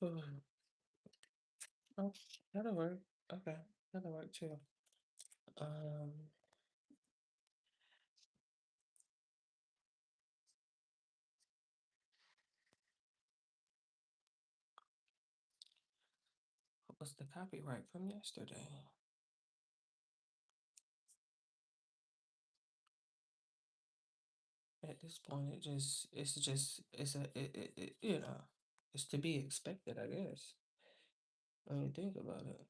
Ugh. Oh, that'll work. Okay, that'll work too. Um, what was the copyright from yesterday? At this point, it's to be expected, I guess. When you think about it.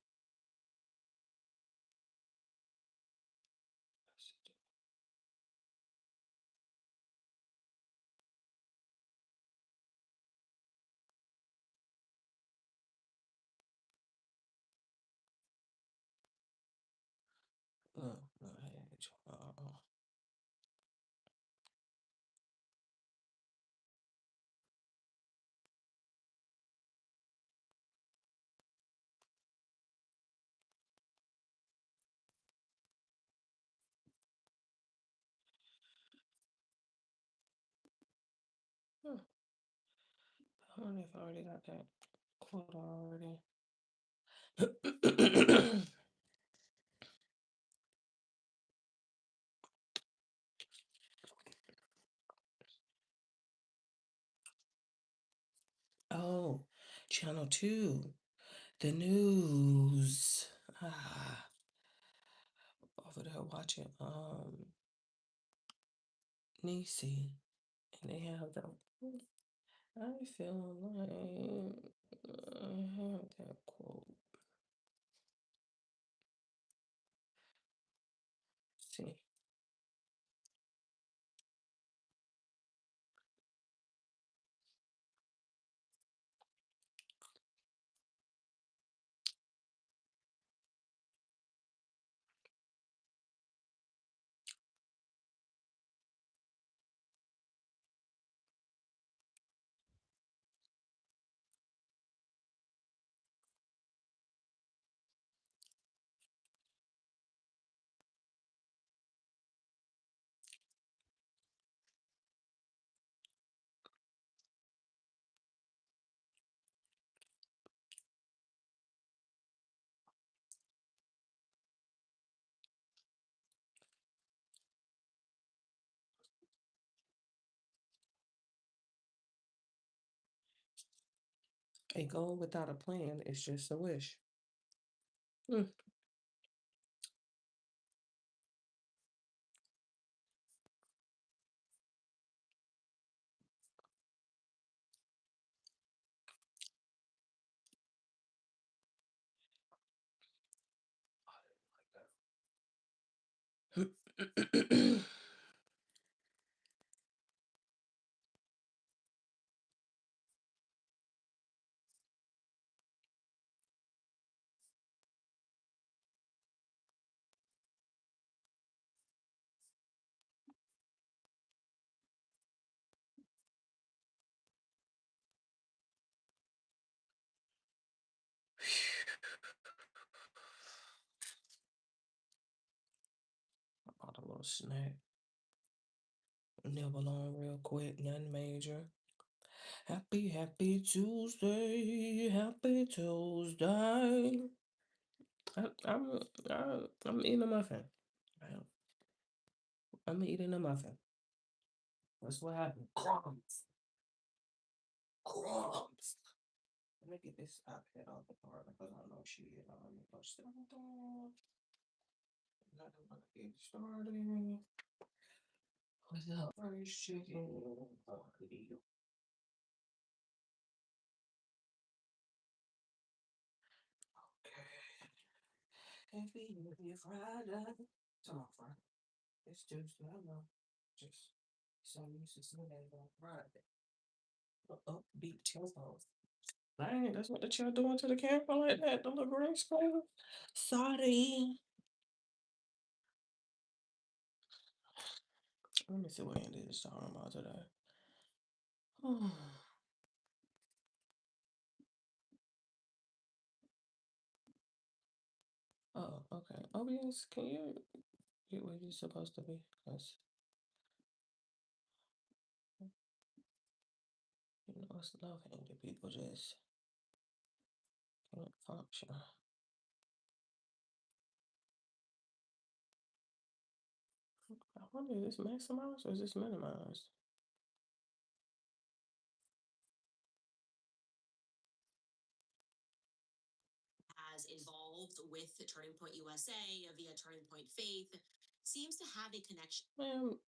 No, no, I ain't. Huh. I wonder if I already got that quota already. Oh, channel two, the news. Ah, over there watching Niecy, and they have the. I feel like I have that quote. See, a goal without a plan is just a wish. Hmm. Bought a little snack. Nibble on real quick, nothing major. Happy, happy Tuesday. Happy Tuesday. I, I'm, I'm eating a muffin. I- I'm eating a muffin. That's what happened. Crumbs. Crumbs. Let me get this iPad off the part because I know she is on me. Not gonna get started with the first chicken party. Okay. Happy Friday. Tomorrow Friday. It's Tuesday, I know. Just so used to seeing that on Friday. Upbeat tempo. Dang, that's what the child doing to the camera like that, the little green screen. Sorry. Let me see what Andy is talking about today. Oh, okay. OBS, can you get where you're supposed to be? Because, you know, it's love handed people just Can't function. I wonder, is this maximized or is this minimized? Has involved with Turning Point USA via Turning Point Faith seems to have a connection. Man,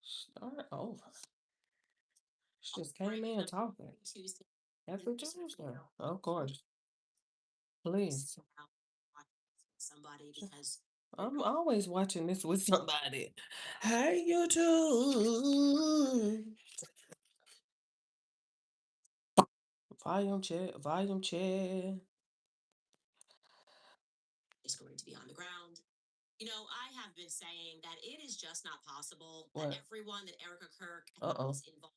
start over. She just came in talking. Tuesday. Happy Tuesday. Of course. Please. Somebody because I'm always watching this with somebody. Hey, YouTube. Volume check, volume check. is going to be on the ground. I have been saying that it is just not possible What? that everyone that Erica Kirk Uh-oh. is involved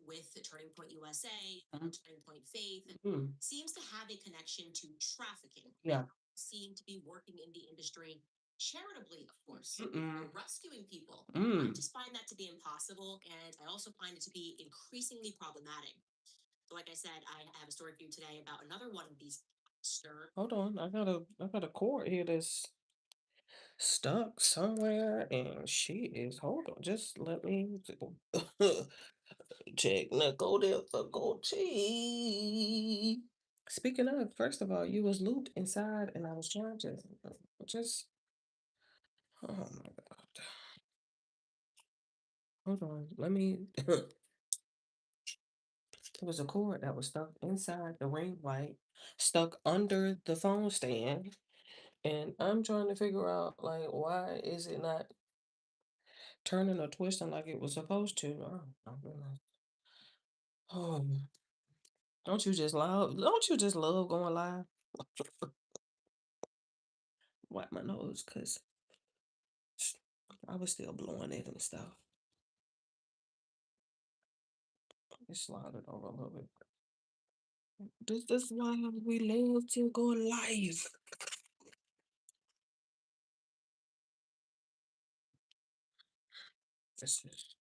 with Turning Point USA, Turning Point Faith, Mm. seems to have a connection to trafficking. Yeah. Seem to be working in the industry charitably, of course, Mm-mm. rescuing people. I Mm. just find that to be impossible, and I also find it to be increasingly problematic. So, like I said, I have a story for you today about another one of these stir. Hold on. I got a cord here that's stuck somewhere and she is, hold on, just let me technical difficulty. Speaking of, first of all, you was looped inside and I was trying to just, oh my God. Hold on, let me, there was a cord that was stuck inside the ring light, stuck under the phone stand, and I'm trying to figure out, like, why is it not turning or twisting like it was supposed to? Oh, my goodness. Oh, don't you just love going live? Wipe my nose, cause I was still blowing it and stuff. It slide it over a little bit. This is why we love to go live. This is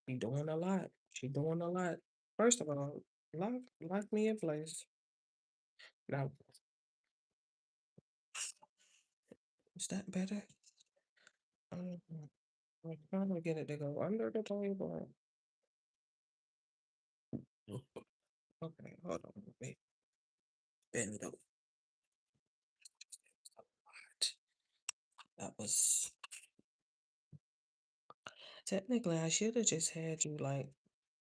she doing a lot. She doing a lot. First of all, lock me in place. Now, is that better? Mhm. I'm trying to get it to go under the table. Okay, hold on. Wait, bend it over. That was technically I should have just had you like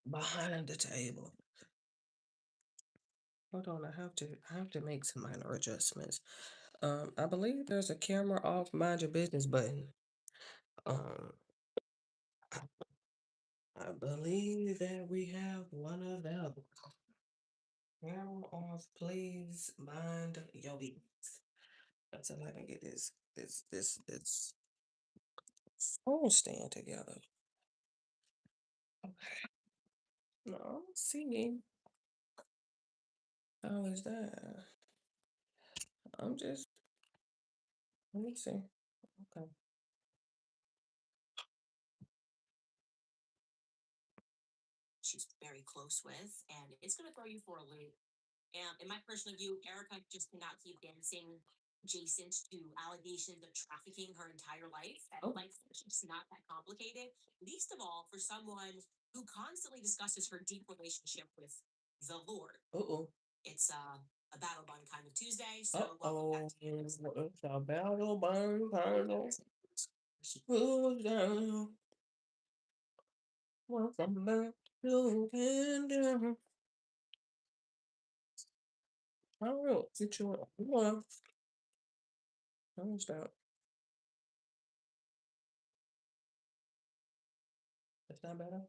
behind the table. Hold on, I have to make some minor adjustments. I believe there's a camera off mind your business button. Um, I believe that we have one of them. Camera off, please mind your business. Until I can get this phone stand together. Okay. No, I'm seeing. How is that? I'm just let me see. Okay. She's very close with, and it's going to throw you for a loop. And in my personal view, Erica just cannot keep dancing adjacent to allegations of trafficking her entire life. And Oh, life is just not that complicated. Least of all for someone who constantly discusses her deep relationship with the Lord. uh-oh. It's a battle bun kind of Tuesday. So welcome back Uh-oh. to you. It's a battle burn final. Slow down. Welcome back to Canada. I will get you one. How's that? That's not better.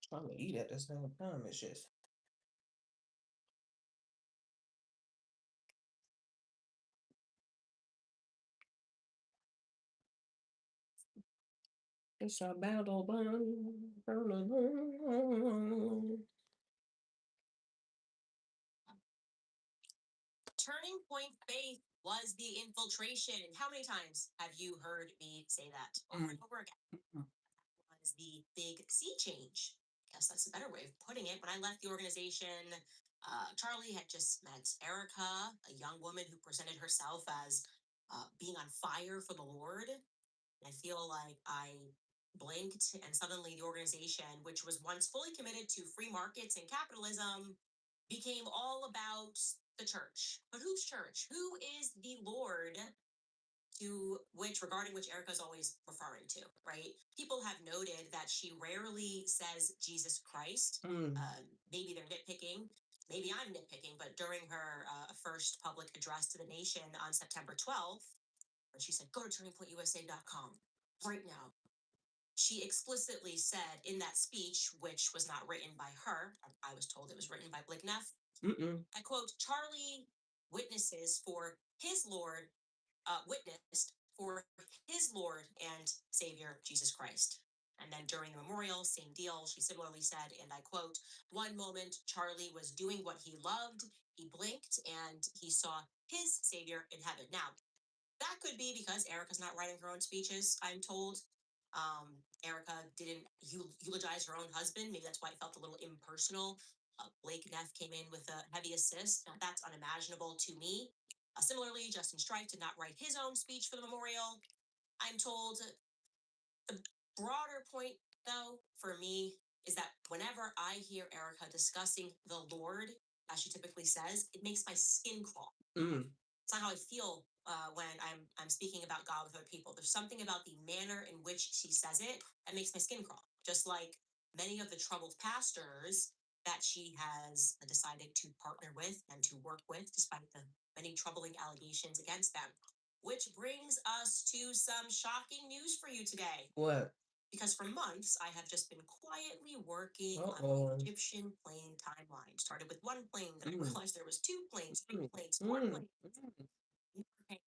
Trying to eat at the same time. It's a battle burn. Turning point faith was the infiltration. How many times have you heard me say that over and over again? Mm. Was the big sea change. Guess that's a better way of putting it. When I left the organization, Charlie had just met Erica, a young woman who presented herself as being on fire for the Lord. And I feel like I blinked, and suddenly the organization, which was once fully committed to free markets and capitalism, became all about the church. But whose church? Who is the Lord to which regarding which Erica's always referring to, right? People have noted that she rarely says Jesus Christ. Mm. Maybe they're nitpicking. Maybe I'm nitpicking, but during her first public address to the nation on September 12th, when she said, go to turningpointusa.com right now, she explicitly said in that speech, which was not written by her, I was told it was written by Blake Neff, I quote, Charlie witnesses for his Lord witnessed for his Lord and Savior, Jesus Christ. And then during the memorial, same deal, she similarly said, and I quote, one moment Charlie was doing what he loved, he blinked and he saw his Savior in heaven. Now, that could be because Erica's not writing her own speeches, I'm told. Erica didn't eulogize her own husband. Maybe that's why it felt a little impersonal. Blake Neff came in with a heavy assist. Now, that's unimaginable to me. Similarly, Justin Strife did not write his own speech for the memorial. I'm told the broader point, though, for me, is that whenever I hear Erica discussing the Lord, as she typically says, it makes my skin crawl. It's not how I feel when I'm speaking about God with other people. There's something about the manner in which she says it that makes my skin crawl. Just like many of the troubled pastors that she has decided to partner with and to work with, despite the many troubling allegations against them. Which brings us to some shocking news for you today. What? Because for months, I have just been quietly working on Uh-oh. the Egyptian plane timeline. Started with one plane, then I Mm. realized there was two planes, three Mm. planes, four Mm. planes. Okay,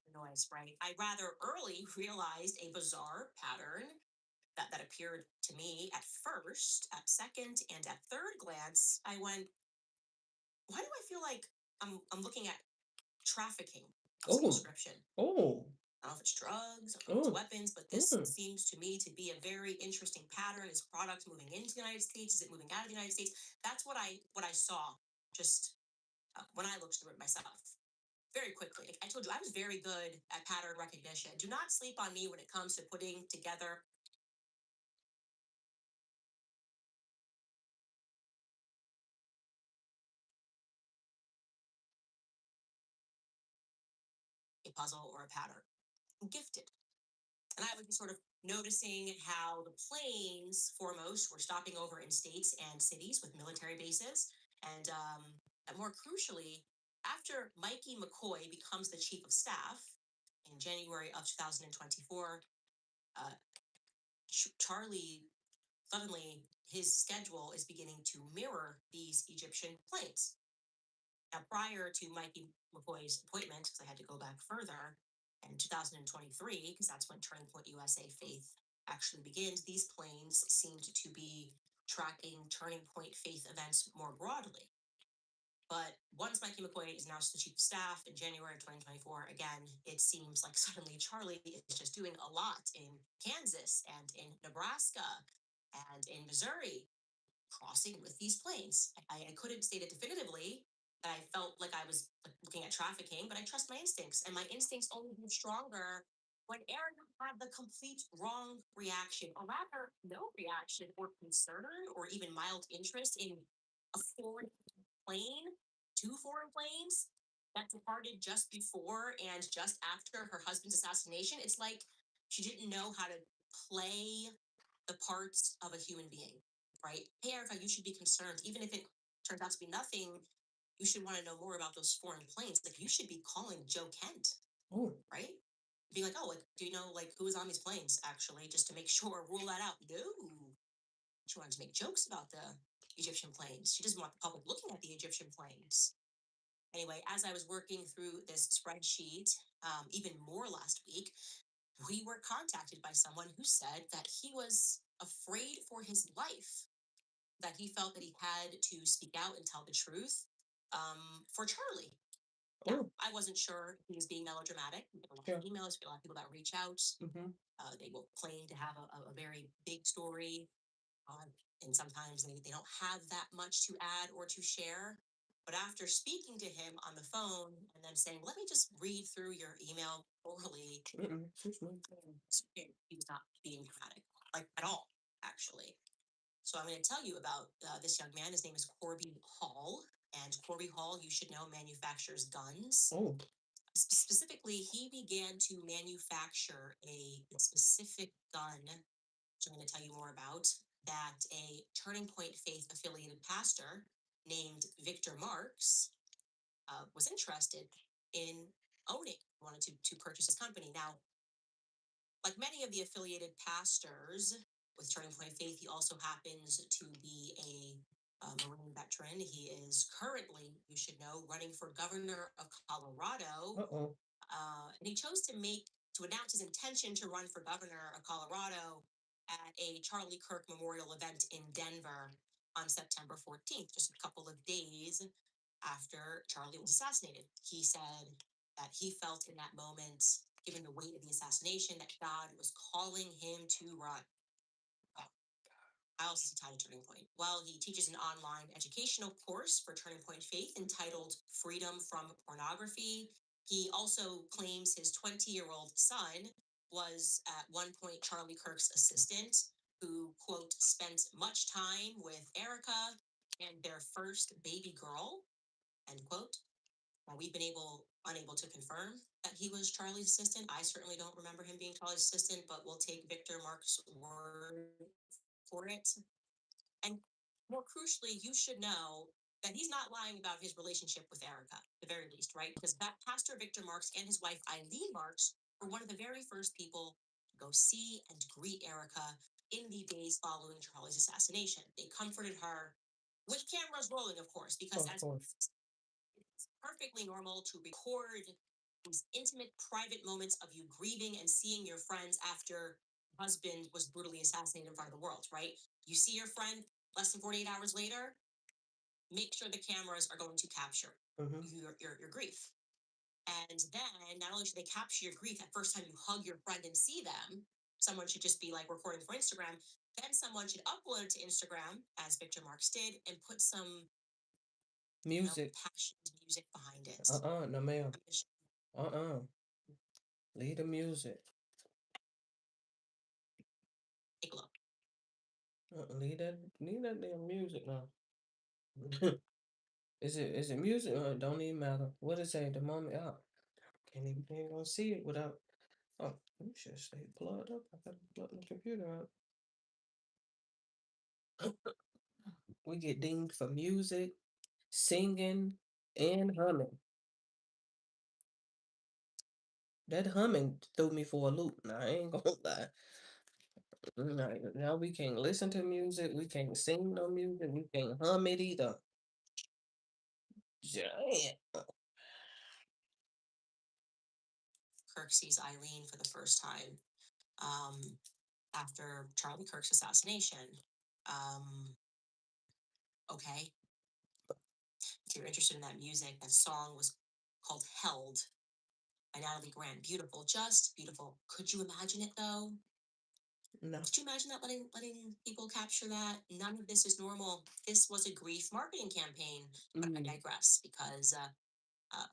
the noise, right? I rather early realized a bizarre pattern that appeared to me at first, at second, and at third glance. I went, why do I feel like I'm looking at trafficking as a Oh. description? Oh. I don't know if it's drugs, I don't know if it's Oh. weapons, but this Mm. seems to me to be a very interesting pattern. Is product moving into the United States? Is it moving out of the United States? That's what I saw just when I looked through it myself. Very quickly. Like I told you, I was very good at pattern recognition. Do not sleep on me when it comes to putting together a puzzle or a pattern. I'm gifted. And I was sort of noticing how the planes, foremost, were stopping over in states and cities with military bases. And more crucially, after Mikey McCoy becomes the chief of staff in January of 2024, uh, Charlie suddenly his schedule is beginning to mirror these Egyptian planes. Now, prior to Mikey McCoy's appointment, because I had to go back further, in 2023, because that's when Turning Point USA Faith actually begins, these planes seemed to be tracking Turning Point Faith events more broadly. But once Mikey McCoy is announced the chief of staff in January of 2024, again, it seems like suddenly Charlie is just doing a lot in Kansas and in Nebraska and in Missouri, crossing with these planes. I couldn't state it definitively. I felt like I was looking at trafficking, but I trust my instincts, and my instincts only grew stronger when Aaron had the complete wrong reaction, or rather, no reaction or concern or even mild interest in a foreign plane, two foreign planes that departed just before and just after her husband's assassination. It's like she didn't know how to play the parts of a human being, right? Hey, Erica, you should be concerned. Even if it turns out to be nothing, you should want to know more about those foreign planes. Like, you should be calling Joe Kent, right? Being like, oh, like, do you know, like, who was on these planes, actually, just to make sure, rule that out. No. She wanted to make jokes about the Egyptian planes. She doesn't want the public looking at the Egyptian planes. Anyway, as I was working through this spreadsheet, even more last week, we were contacted by someone who said that he was afraid for his life, that he felt that he had to speak out and tell the truth for Charlie. Now, Oh, I wasn't sure if he was being melodramatic. We get a lot yeah. of emails, we get a lot of people that reach out. Mm-hmm. They will claim to have a very big story, uh, and sometimes they don't have that much to add or to share. But after speaking to him on the phone and then saying, let me just read through your email orally, Mm-mm. Excuse me. he was not being dramatic, like at all, actually. So I'm going to tell you about this young man. His name is Corby Hall. And Corby Hall, you should know, manufactures guns. Oh. Specifically, he began to manufacture a specific gun, which I'm going to tell you more about, that a Turning Point Faith affiliated pastor named Victor Marks was interested in owning, wanted to purchase his company. Now, like many of the affiliated pastors with Turning Point Faith, he also happens to be a Marine veteran. He is currently, you should know, running for governor of Colorado. Uh-oh. And he chose to announce his intention to run for governor of Colorado at a Charlie Kirk Memorial event in Denver on September 14th, just a couple of days after Charlie was assassinated. He said that he felt in that moment, given the weight of the assassination, that God was calling him to run. Well, how else is he tied to Turning Point? Well, he teaches an online educational course for Turning Point Faith entitled Freedom from Pornography. He also claims his 20-year-old son was at one point Charlie Kirk's assistant, who, quote, spent much time with Erica and their first baby girl, end quote. Now, we've been unable to confirm that he was Charlie's assistant. I certainly don't remember him being Charlie's assistant, but we'll take Victor Mark's word for it. And more crucially, you should know that he's not lying about his relationship with Erica, at the very least, right? Because that Pastor Victor Marks and his wife Eileen Marks were one of the very first people to go see and to greet Erica in the days following Charlie's assassination. They comforted her with cameras rolling, of course, because Of as course. it's perfectly normal to record these intimate, private moments of you grieving and seeing your friends after husband was brutally assassinated in front of the world, right? You see your friend less than 48 hours later, make sure the cameras are going to capture Mm-hmm. your grief. And then not only should they capture your grief that first time you hug your friend and see them, someone should just be like recording for Instagram. Then someone should upload it to Instagram, as Victor Marks did, and put some, Music. passionate music behind it. Uh-uh. No, ma'am. I'm gonna Uh-uh. Leave the music. take a look. Leave that damn music now. Is it music? It don't even matter. What it say? The moment out. Can't even gonna see it without. Oh, you should stay plugged up. I gotta plug the computer up. We get dinged for music, singing, and humming. That humming threw me for a loop. Now I ain't gonna lie. Now we can't listen to music. We can't sing no music. We can't hum it either. Giant. Kirk sees Eileen for the first time um, after Charlie Kirk's assassination. Um, okay, if you're interested in that music, that song was called Held by Natalie Grant. Beautiful, just beautiful. Could you imagine it though? No. Could you imagine that letting people capture that? None of this is normal. This was a grief marketing campaign. But I Mm. digress because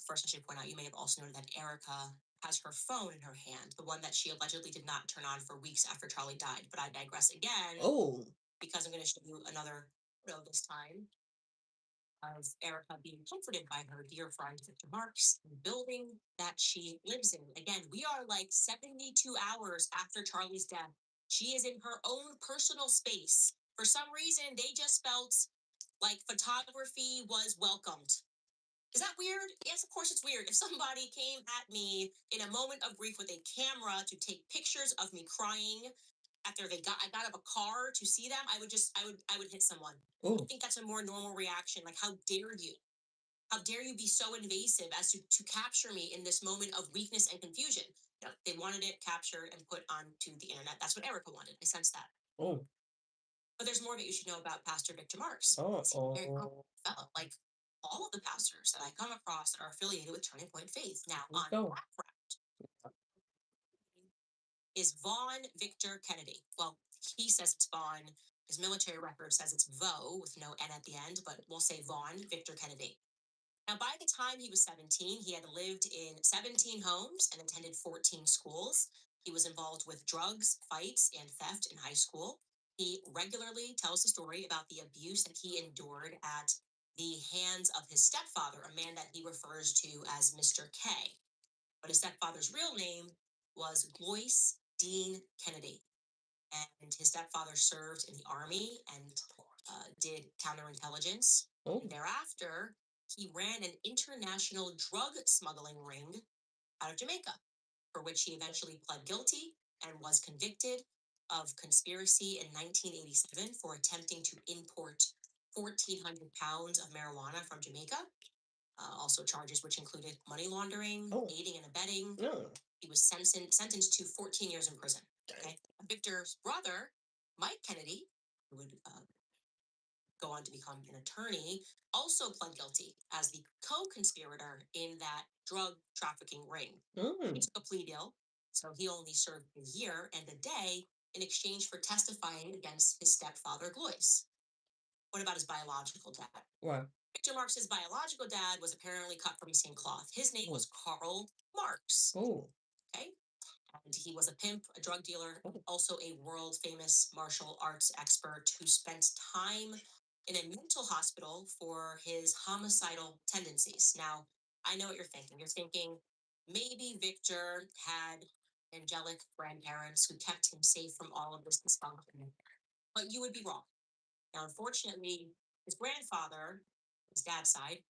first I should point out you may have also noted that Erica has her phone in her hand, the one that she allegedly did not turn on for weeks after Charlie died. But I digress again Oh. because I'm going to show you another photo this time of Erica being comforted by her dear friend Victor Marks in the building that she lives in. Again, we are like 72 hours after Charlie's death. She is in her own personal space. For some reason, they just felt like photography was welcomed. Is that weird? Yes, of course it's weird. If somebody came at me in a moment of grief with a camera to take pictures of me crying after I got out of a car to see them, I would hit someone. I Oh. think that's a more normal reaction. Like, how dare you? How dare you be so invasive as to capture me in this moment of weakness and confusion? They wanted it captured and put onto the internet. That's what Erica wanted. I sense that. Oh. But there's more that you should know about Pastor Victor Marks. Oh. He's a very Oh. humble fellow. Like, all of the pastors that I come across that are affiliated with Turning Point Faith. Now, Let's on go. background is Vaughn Victor Kennedy. Well, he says it's Vaughn. His military record says it's Vo with no N at the end, but we'll say Vaughn Victor Kennedy. Now, by the time he was 17, he had lived in 17 homes and attended 14 schools. He was involved with drugs, fights, and theft in high school. He regularly tells the story about the abuse that he endured at the hands of his stepfather, a man that he refers to as Mr. K. But his stepfather's real name was Glois Dean Kennedy. And his stepfather served in the army and did counterintelligence. Oh, Thereafter, he ran an international drug smuggling ring out of Jamaica, for which he eventually pled guilty and was convicted of conspiracy in 1987 for attempting to import 1,400 pounds of marijuana from Jamaica. Also, charges which included money laundering, Oh. aiding and abetting. no. He was sentenced to 14 years in prison. Okay. Victor's brother, Mike Kennedy, who would go on to become an attorney, also pled guilty as the co-conspirator in that drug trafficking ring. He Mm. took a plea deal, so he only served a year and a day in exchange for testifying against his stepfather, Glois. What about his biological dad? Wow. Victor Marx's biological dad was apparently cut from the same cloth. His name was Karl Marx. Oh. Okay. And he was a pimp, a drug dealer, Oh. also a world famous martial arts expert who spent time in a mental hospital for his homicidal tendencies. Now, I know what you're thinking. You're thinking maybe Victor had angelic grandparents who kept him safe from all of this dysfunction. But you would be wrong. Now, unfortunately, his grandfather, his dad's side,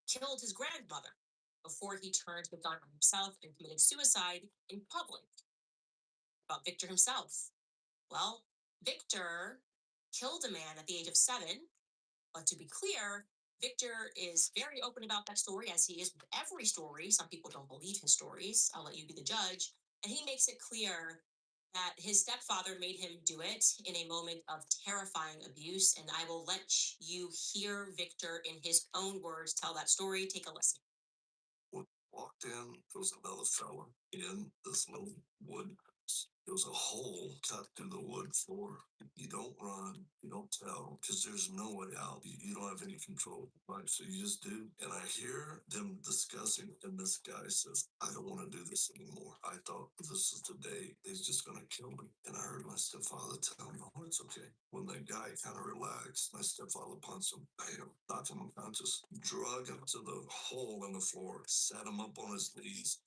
killed his grandmother before he turned the gun on himself and committed suicide in public. About Victor himself. Well, Victor killed a man at the age of 7, but to be clear, Victor is very open about that story, as he is with every story. Some people don't believe his stories. I'll let you be the judge. And he makes it clear that his stepfather made him do it in a moment of terrifying abuse. And I will let you hear Victor in his own words tell that story. Take a listen. Walked in, there was another fella in this little wood. There was a hole cut through the wood floor. You don't run, you don't tell, because there's no way out. You don't have any control, right? So you just do. And I hear them discussing, and this guy says, I don't want to do this anymore. I thought this is the day he's just going to kill me. And I heard my stepfather tell me, oh, it's okay. When that guy kind of relaxed, my stepfather punched him, bam, knocked him unconscious, drug him to the hole in the floor, sat him up on his knees,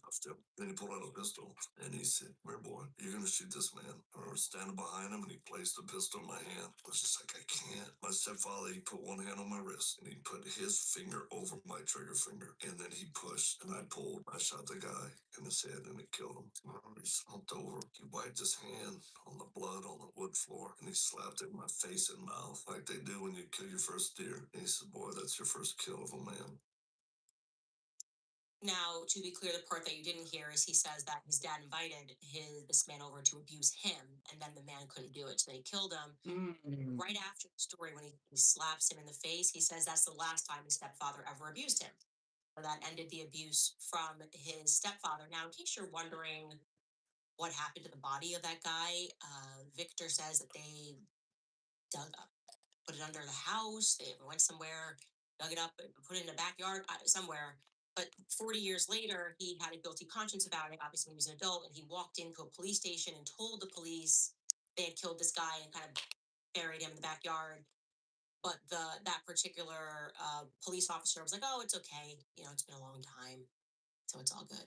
cuffed him. Then he pulled out a pistol and he said, "Come here, boy, you're gonna shoot this man." I remember standing behind him and he placed the pistol in my hand. I was just like, I can't. My stepfather, he put one hand on my wrist and he put his finger over my trigger finger. And then he pushed and I pulled. I shot the guy in his head and it killed him. I remember he slumped over. He wiped his hand on the blood on the wood floor and he slapped it in my face and mouth like they do when you kill your first deer. And he said, "Boy, that's your first kill of a man." Now, to be clear, the part that you didn't hear is he says that his dad invited this man over to abuse him, and then the man couldn't do it, so they killed him. Mm. Right after the story, when he slaps him in the face, he says that's the last time his stepfather ever abused him. So that ended the abuse from his stepfather. Now, in case you're wondering what happened to the body of that guy, Victor says that they dug up, put it under the house. They went somewhere, dug it up, and put it in the backyard somewhere. But 40 years later, he had a guilty conscience about it. Obviously, he was an adult, and he walked into a police station and told the police they had killed this guy and kind of buried him in the backyard. But that particular police officer was like, "Oh, it's okay. You know, it's been a long time, so it's all good."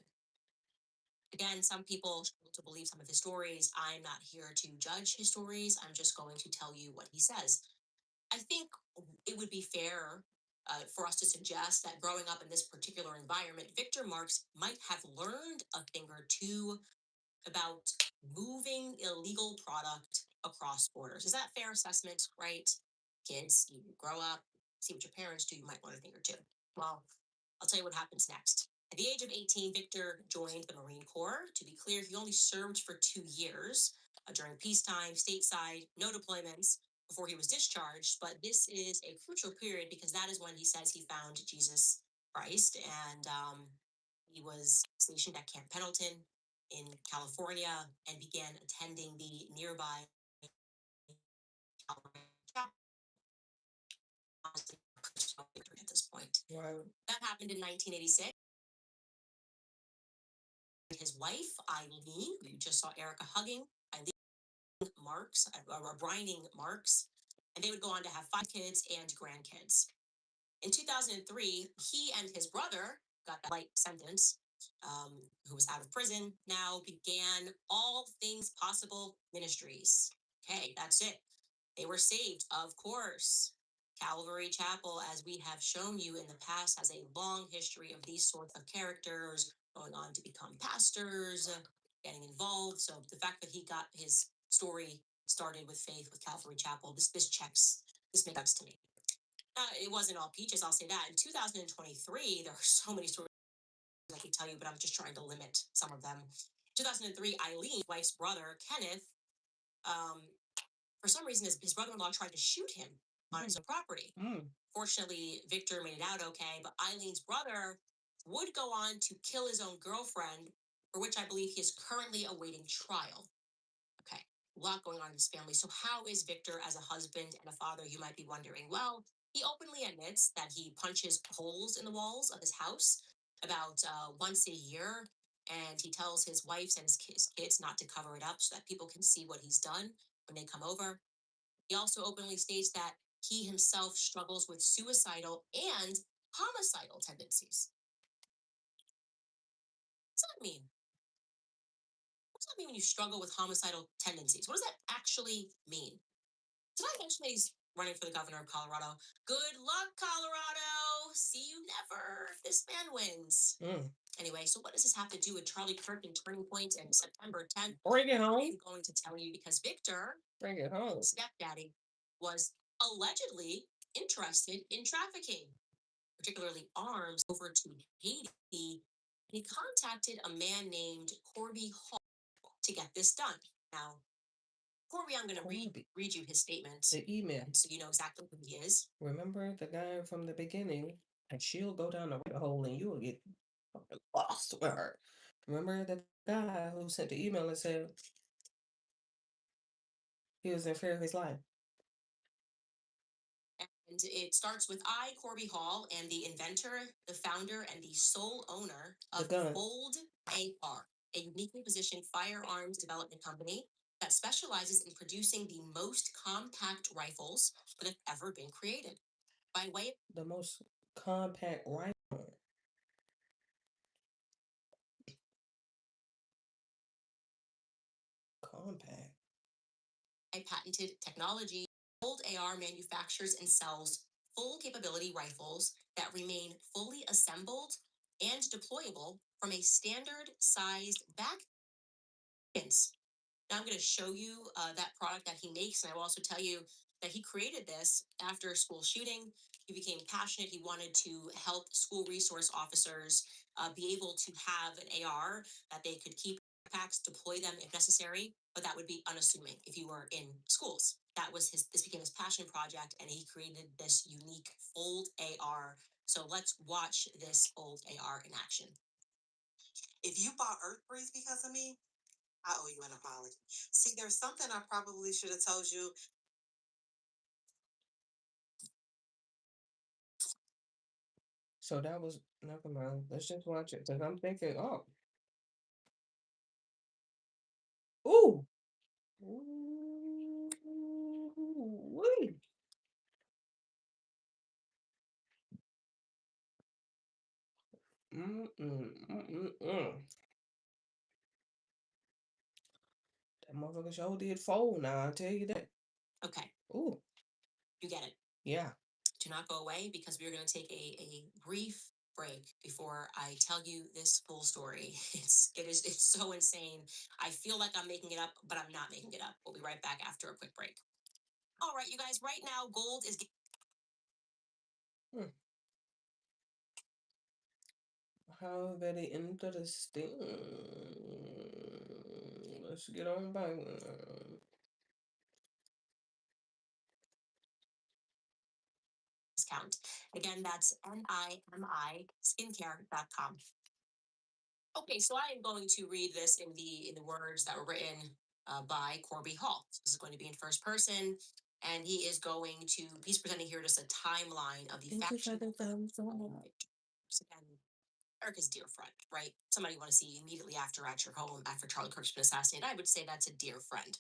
Again, some people struggle to believe some of his stories. I'm not here to judge his stories. I'm just going to tell you what he says. I think it would be fair for us to suggest that growing up in this particular environment, Victor Marx might have learned a thing or two about moving illegal product across borders. Is that a fair assessment, right? Kids, you grow up, see what your parents do, you might learn a thing or two. Well, I'll tell you what happens next. At the age of 18, Victor joined the Marine Corps. To be clear, he only served for 2 years during peacetime, stateside, no deployments. before he was discharged. But this is a crucial period because that is when he says he found Jesus Christ, and he was stationed at Camp Pendleton in California and began attending the nearby Calvary Chapel at this point. Right. That happened in 1986. His wife, Eileen, you just saw Erica hugging, Eileen Marks, or Brining Marks, and they would go on to have 5 kids and grandkids. In 2003, he and his brother got that light sentence, who was out of prison, now began All Things Possible Ministries. Okay, that's it. They were saved, of course. Calvary Chapel, as we have shown you in the past, has a long history of these sorts of characters going on to become pastors, getting involved. So the fact that he got his story started with faith with Calvary Chapel, this makes sense to me. It wasn't all peaches, I'll say that. In 2023, there are so many stories I could tell you, but I'm just trying to limit some of them. 2003, Eileen, wife's brother, Kenneth, um, for some reason, his brother-in-law tried to shoot him on his own property. Fortunately, Victor made it out okay, but Eileen's brother would go on to kill his own girlfriend, for which I believe he is currently awaiting trial. Okay, a lot going on in his family. So how is Victor as a husband and a father, you might be wondering? Well, he openly admits that he punches holes in the walls of his house about once a year, and he tells his wives and his kids not to cover it up so that people can see what he's done when they come over. He also openly states that he himself struggles with suicidal and homicidal tendencies. What does that mean? What does that mean when you struggle with homicidal tendencies? What does that actually mean? Did I mention that he's running for the governor of Colorado? Good luck, Colorado. See you never if this man wins. Anyway, so what does this have to do with Charlie Kirk and Turning Point and September 10th? Bring it home. I'm going to tell you because Victor, Bring it home. stepdaddy, was allegedly interested in trafficking, particularly arms, over to Haiti. He contacted a man named Corby Hall to get this done. Now, Corby, I'm going to read you his statement The email. so you know exactly who he is. Remember the guy from the beginning, and she'll go down the rabbit hole and you will get fucking lost with her. Remember the guy who sent the email and said he was in fear of his life? And it starts with I, Corby Hall, am the inventor, the founder, and the sole owner of Fold AR, a uniquely positioned firearms development company that specializes in producing the most compact rifles that have ever been created. By way of the most compact rifle. Compact. a patented technology, Fold AR manufactures and sells full capability rifles that remain fully assembled and deployable from a standard sized back. Now I'm going to show you that product that he makes, and I will also tell you that he created this after a school shooting. He became passionate. He wanted to help school resource officers be able to have an AR that they could keep packs, deploy them if necessary, but that would be unassuming if you were in schools. That was his. This became his passion project, and he created this unique Fold AR. So let's watch this Fold AR in action. If you bought Earth Breeze because of me, I owe you an apology. See, there's something I probably should have told you. So that was, never mind. Let's just watch it. Because I'm thinking, oh. Ooh. Ooh. Wee. That motherfucker sure did fold now, I'll tell you that. Okay. Ooh. You get it. Yeah. Do not go away because we're going to take a brief break before I tell you this full story. It's so insane. I feel like I'm making it up, but I'm not making it up. We'll be right back after a quick break. All right, you guys, right now, gold is. How very interesting. Let's get on back. front. Again, that's NIMI skincare.com. Okay, so I am going to read this in the words that were written by Corby Hall. So this is going to be in first person, and he's presenting here just a timeline of the Thank you for faction. the thumbs up. Again, Erica's dear friend, right? Somebody you want to see immediately after at your home after Charlie Kirk's been assassinated. I would say that's a dear friend.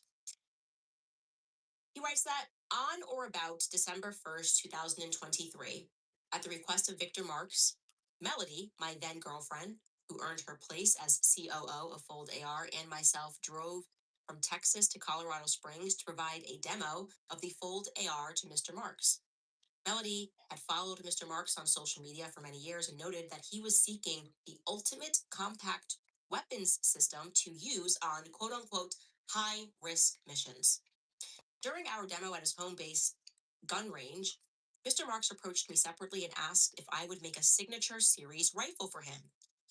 He writes that on or about December 1st, 2023, at the request of Victor Marks, Melody, my then girlfriend, who earned her place as COO of Fold AR, and myself drove from Texas to Colorado Springs to provide a demo of the Fold AR to Mr. Marks. Melody had followed Mr. Marks on social media for many years and noted that he was seeking the ultimate compact weapons system to use on quote unquote high risk missions. During our demo at his home base gun range, Mr. Marks approached me separately and asked if I would make a signature series rifle for him.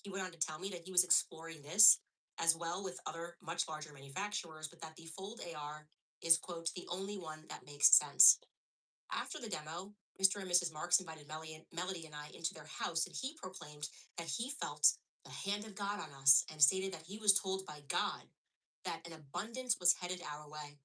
He went on to tell me that he was exploring this as well with other much larger manufacturers, but that the Fold AR is, quote, the only one that makes sense. After the demo, Mr. and Mrs. Marks invited Melody and I into their house, and he proclaimed that he felt the hand of God on us and stated that he was told by God that an abundance was headed our way.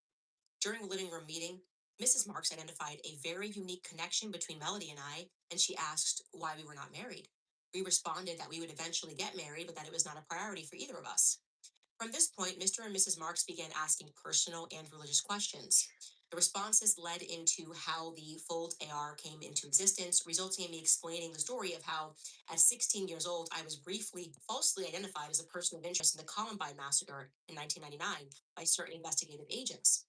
During a living room meeting, Mrs. Marks identified a very unique connection between Melody and I, and she asked why we were not married. We responded that we would eventually get married, but that it was not a priority for either of us. From this point, Mr. and Mrs. Marks began asking personal and religious questions. The responses led into how the Fold AR came into existence, resulting in me explaining the story of how, at 16 years old, I was briefly falsely identified as a person of interest in the Columbine massacre in 1999 by certain investigative agents.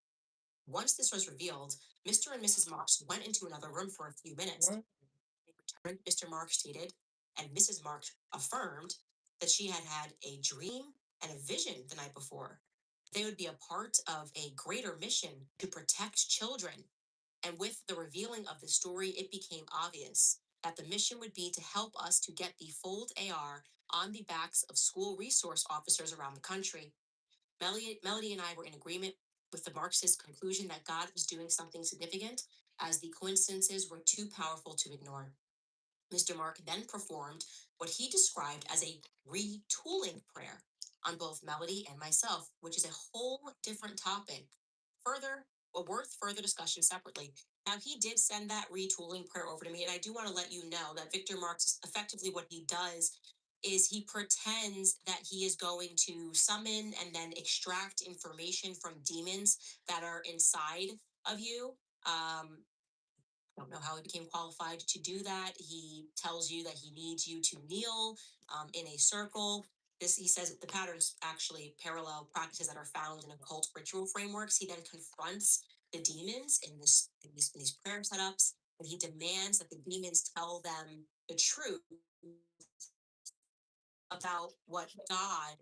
Once this was revealed, Mr. and Mrs. Marks went into another room for a few minutes. What? They returned, Mr. Marks stated, and Mrs. Marks affirmed that she had had a dream and a vision the night before. They would be a part of a greater mission to protect children. And with the revealing of the story, it became obvious that the mission would be to help us to get the Fold AR on the backs of school resource officers around the country. Melody and I were in agreement with the Marxist conclusion that God was doing something significant, as the coincidences were too powerful to ignore. Mr. Mark then performed what he described as a retooling prayer on both Melody and myself, which is a whole different topic. Further, worth further discussion separately. Now, he did send that retooling prayer over to me, and I do want to let you know that Victor Marx, effectively what he does is he pretends that he is going to summon and then extract information from demons that are inside of you. Don't know how he became qualified to do that. He tells you that he needs you to kneel in a circle. This, he says, the patterns actually parallel practices that are found in occult ritual frameworks. He then confronts the demons in these prayer setups, and he demands that the demons tell them the truth about what God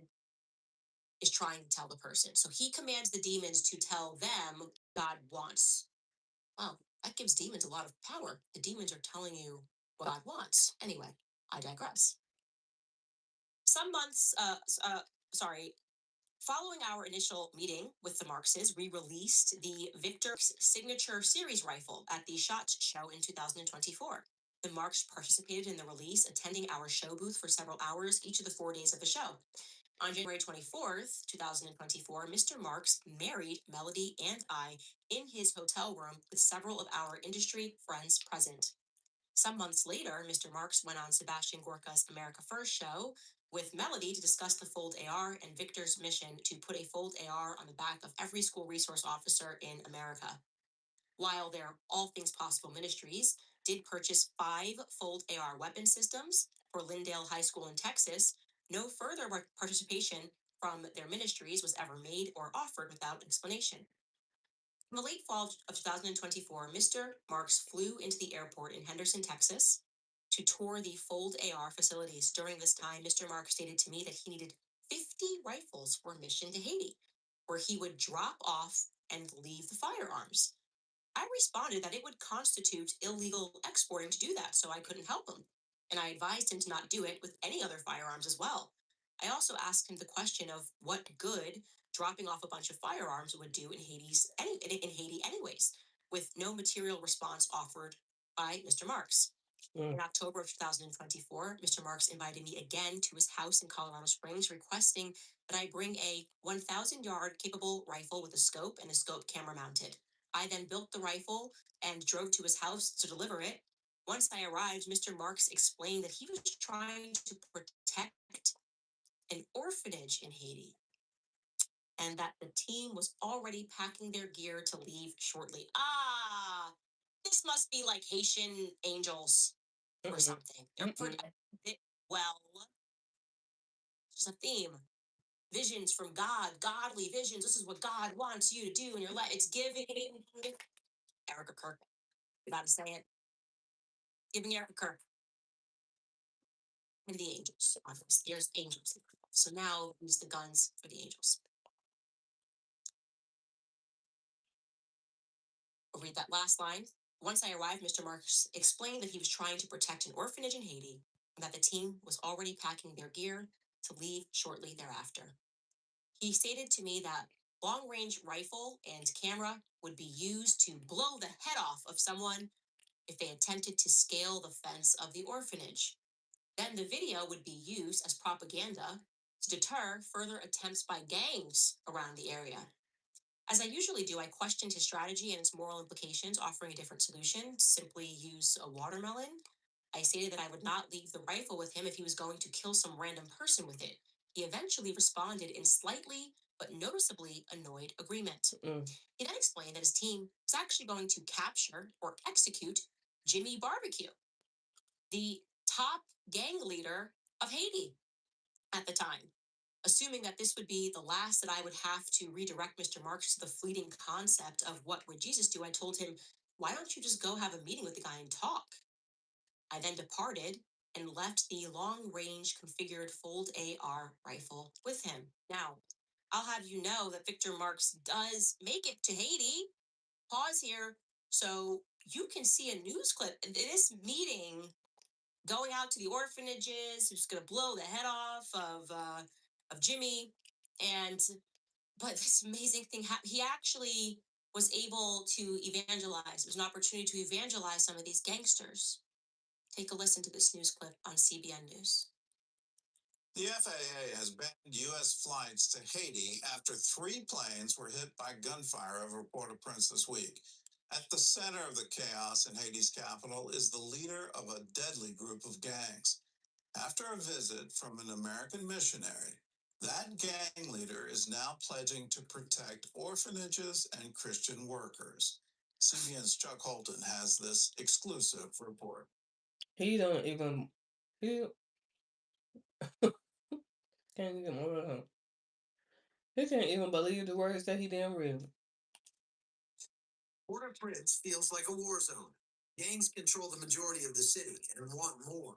is trying to tell the person. So he commands the demons to tell them God wants. Wow, that gives demons a lot of power. The demons are telling you what God wants. Anyway, I digress. Some months, sorry, following our initial meeting with the Marxes, we released the Victor Signature Series rifle at the SHOT Show in 2024. The Marx participated in the release, attending our show booth for several hours each of the 4 days of the show. On January 24th, 2024, Mr. Marks married Melody and I in his hotel room with several of our industry friends present. Some months later, Mr. Marks went on Sebastian Gorka's America First show with Melody to discuss the Fold AR and Victor's mission to put a Fold AR on the back of every school resource officer in America. While their All Things Possible Ministries did purchase 5 Fold AR weapon systems for Lindale High School in Texas, no further participation from their ministries was ever made or offered without explanation. In the late fall of 2024, Mr. Marks flew into the airport in Henderson, Texas, to tour the Fold AR facilities. During this time, Mr. Marks stated to me that he needed 50 rifles for a mission to Haiti, where he would drop off and leave the firearms. I responded that it would constitute illegal exporting to do that, so I couldn't help him. And I advised him to not do it with any other firearms as well. I also asked him the question of what good dropping off a bunch of firearms would do in Haiti anyways, with no material response offered by Mr. Marks. Mm. In October of 2024, Mr. Marks invited me again to his house in Colorado Springs, requesting that I bring a 1,000-yard capable rifle with a scope and a scope camera mounted. I then built the rifle and drove to his house to deliver it. Once I arrived, Mr. Marks explained that he was trying to protect an orphanage in Haiti and that the team was already packing their gear to leave shortly. Ah, this must be like Haitian angels or something. Well, it's a theme. Visions from God, godly visions. This is what God wants you to do in your life. It's giving Erica Kirk. You gotta say it. Giving Erica Kirk. And the angels. There's angels. So now use the guns for the angels. I'll read that last line. Once I arrived, Mr. Marks explained that he was trying to protect an orphanage in Haiti and that the team was already packing their gear to leave shortly thereafter. He stated to me that long-range rifle and camera would be used to blow the head off of someone if they attempted to scale the fence of the orphanage. Then the video would be used as propaganda to deter further attempts by gangs around the area. As I usually do, I questioned his strategy and its moral implications, offering a different solution: simply use a watermelon. I stated that I would not leave the rifle with him if he was going to kill some random person with it. He eventually responded in slightly but noticeably annoyed agreement. He then explained that his team was actually going to capture or execute Jimmy Barbecue, the top gang leader of Haiti at the time. Assuming that this would be the last that I would have to redirect Mr. Marks to the fleeting concept of what would Jesus do, I told him, why don't you just go have a meeting with the guy and talk? I then departed and left the long range configured fold AR rifle with him. Now, I'll have you know that Victor Marks does make it to Haiti. Pause here so you can see a news clip. This meeting going out to the orphanages, who's going to blow the head off of Jimmy, and but this amazing thing he actually was able to evangelize. It was an opportunity to evangelize some of these gangsters. Take a listen to this news clip on CBN News. The FAA has banned U.S. flights to Haiti after 3 planes were hit by gunfire over Port-au-Prince this week. At the center of the chaos in Haiti's capital is the leader of a deadly group of gangs. After a visit from an American missionary, that gang leader is now pledging to protect orphanages and Christian workers. CBN's Chuck Holton has this exclusive report. He don't even. He can't even. He can't even believe the words that he didn't read. Port-au-Prince feels like a war zone. Gangs control the majority of the city and want more.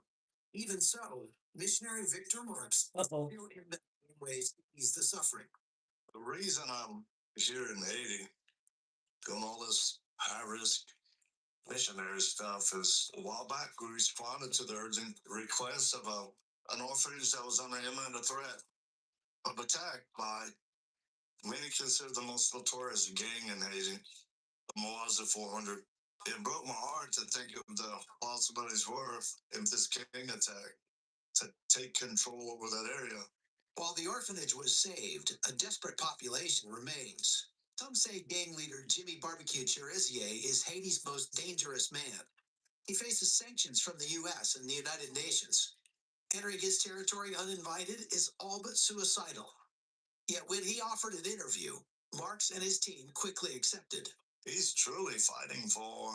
Even so, missionary Victor Marks Uh-oh. still in ways to ease the suffering. The reason I'm here in Haiti, doing all this high-risk missionary stuff, is a while back we responded to the urgent request of an orphanage that was under imminent threat of attack by many considered the most notorious gang in Haiti, the Moaza 400. It broke my heart to think of the possibilities were if this gang attack to take control over that area. While the orphanage was saved, a desperate population remains. Some say gang leader Jimmy Barbecue Cherizier is Haiti's most dangerous man. He faces sanctions from the U.S. and the United Nations. Entering his territory uninvited is all but suicidal. Yet when he offered an interview, Marks and his team quickly accepted. He's truly fighting for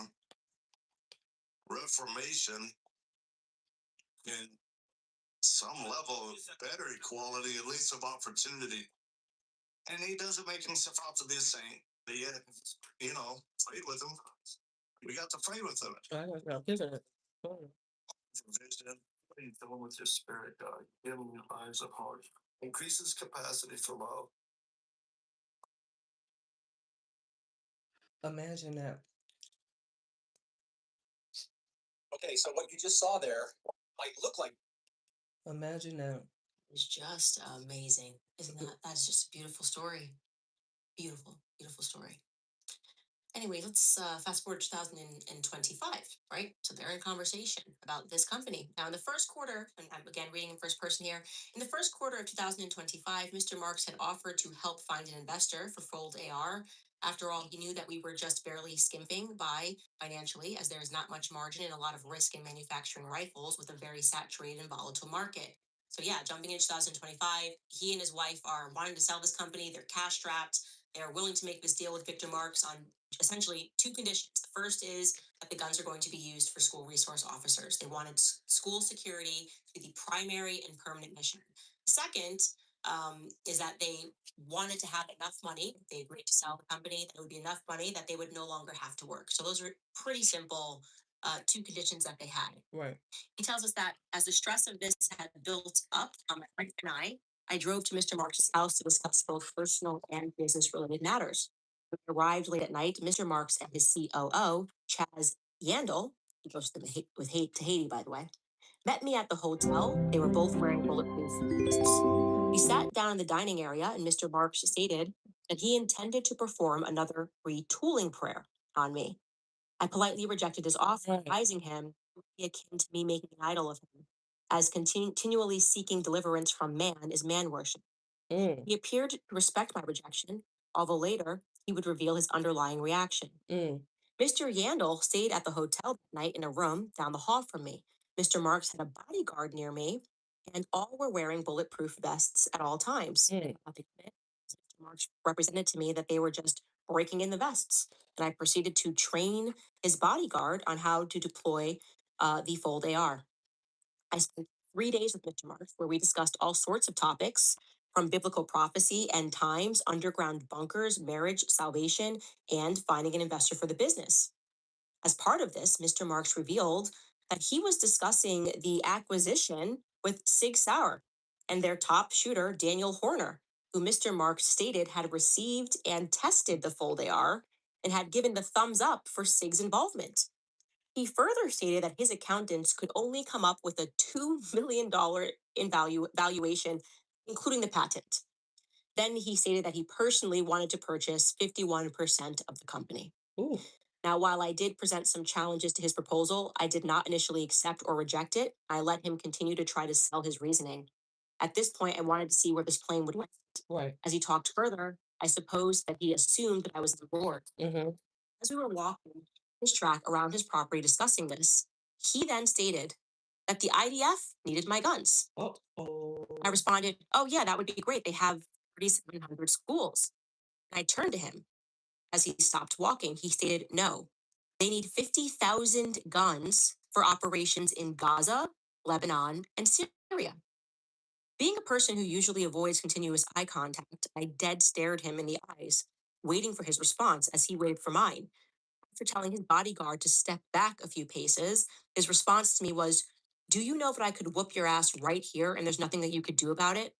reformation and some level of better equality, at least of opportunity. And he doesn't make himself out to be a saint, but yet, fight with him. We got to fight with him. I got pissing it. Vision, fill him with your spirit, God. Give him your eyes of heart. Increase his capacity for love. Imagine that. Okay, so what you just saw there might look like. Imagine that. It's just amazing, isn't that? That's just a beautiful story. Beautiful, beautiful story. Anyway, let's fast forward to 2025, right? So they're in conversation about this company. Now, in the first quarter, and I'm again reading in first person here, in the first quarter of 2025, Mr. Marks had offered to help find an investor for Fold AR. After all, he knew that we were just barely skimping by financially, as there is not much margin and a lot of risk in manufacturing rifles with a very saturated and volatile market. So, yeah, jumping into 2025, he and his wife are wanting to sell this company. They're cash strapped. They're willing to make this deal with Victor Marks on essentially two conditions. The first is that the guns are going to be used for school resource officers. They wanted school security to be the primary and permanent mission. The second is that they wanted to have enough money. If they agreed to sell the company, that it would be enough money that they would no longer have to work. So those are pretty simple two conditions that they had. Right. He tells us that as the stress of this had built up on my wife and I drove to Mr. Marks' house to discuss both personal and business related matters. When we arrived late at night, Mr. Marks and his COO, Chaz Yandel, he goes to, to Haiti, by the way, met me at the hotel. They were both wearing bulletproof vests. We sat down in the dining area, and Mr. Marks stated that he intended to perform another retooling prayer on me. I politely rejected his offer, advising him it would be akin to me making an idol of him, as continually seeking deliverance from man is man worship. He appeared to respect my rejection, although later he would reveal his underlying reaction. Mr. Yandel stayed at the hotel that night in a room down the hall from me. Mr. Marks had a bodyguard near me, and all were wearing bulletproof vests at all times. Nothing of it. Mr. Marks represented to me that they were just breaking in the vests, and I proceeded to train his bodyguard on how to deploy the Fold AR. I spent 3 days with Mr. Marks where we discussed all sorts of topics from biblical prophecy, end times, underground bunkers, marriage, salvation, and finding an investor for the business. As part of this, Mr. Marks revealed that he was discussing the acquisition with Sig Sauer and their top shooter, Daniel Horner, who Mr. Marks stated had received and tested the Fold AR and had given the thumbs up for Sig's involvement. He further stated that his accountants could only come up with a $2 million in valuation, including the patent. Then he stated that he personally wanted to purchase 51% of the company. Ooh. Now, while I did present some challenges to his proposal, I did not initially accept or reject it. I let him continue to try to sell his reasoning. At this point, I wanted to see where this plane would land. Right. As he talked further, I suppose that he assumed that I was on board. As we were walking his track around his property discussing this, he then stated that the IDF needed my guns. Oh. I responded, "Oh, yeah, that would be great. They have 3,700 schools." And I turned to him. As he stopped walking, he stated, "No, they need 50,000 guns for operations in Gaza, Lebanon, and Syria." Being a person who usually avoids continuous eye contact, I dead stared him in the eyes, waiting for his response as he waited for mine. After telling his bodyguard to step back a few paces, his response to me was, "Do you know that I could whoop your ass right here and there's nothing that you could do about it?"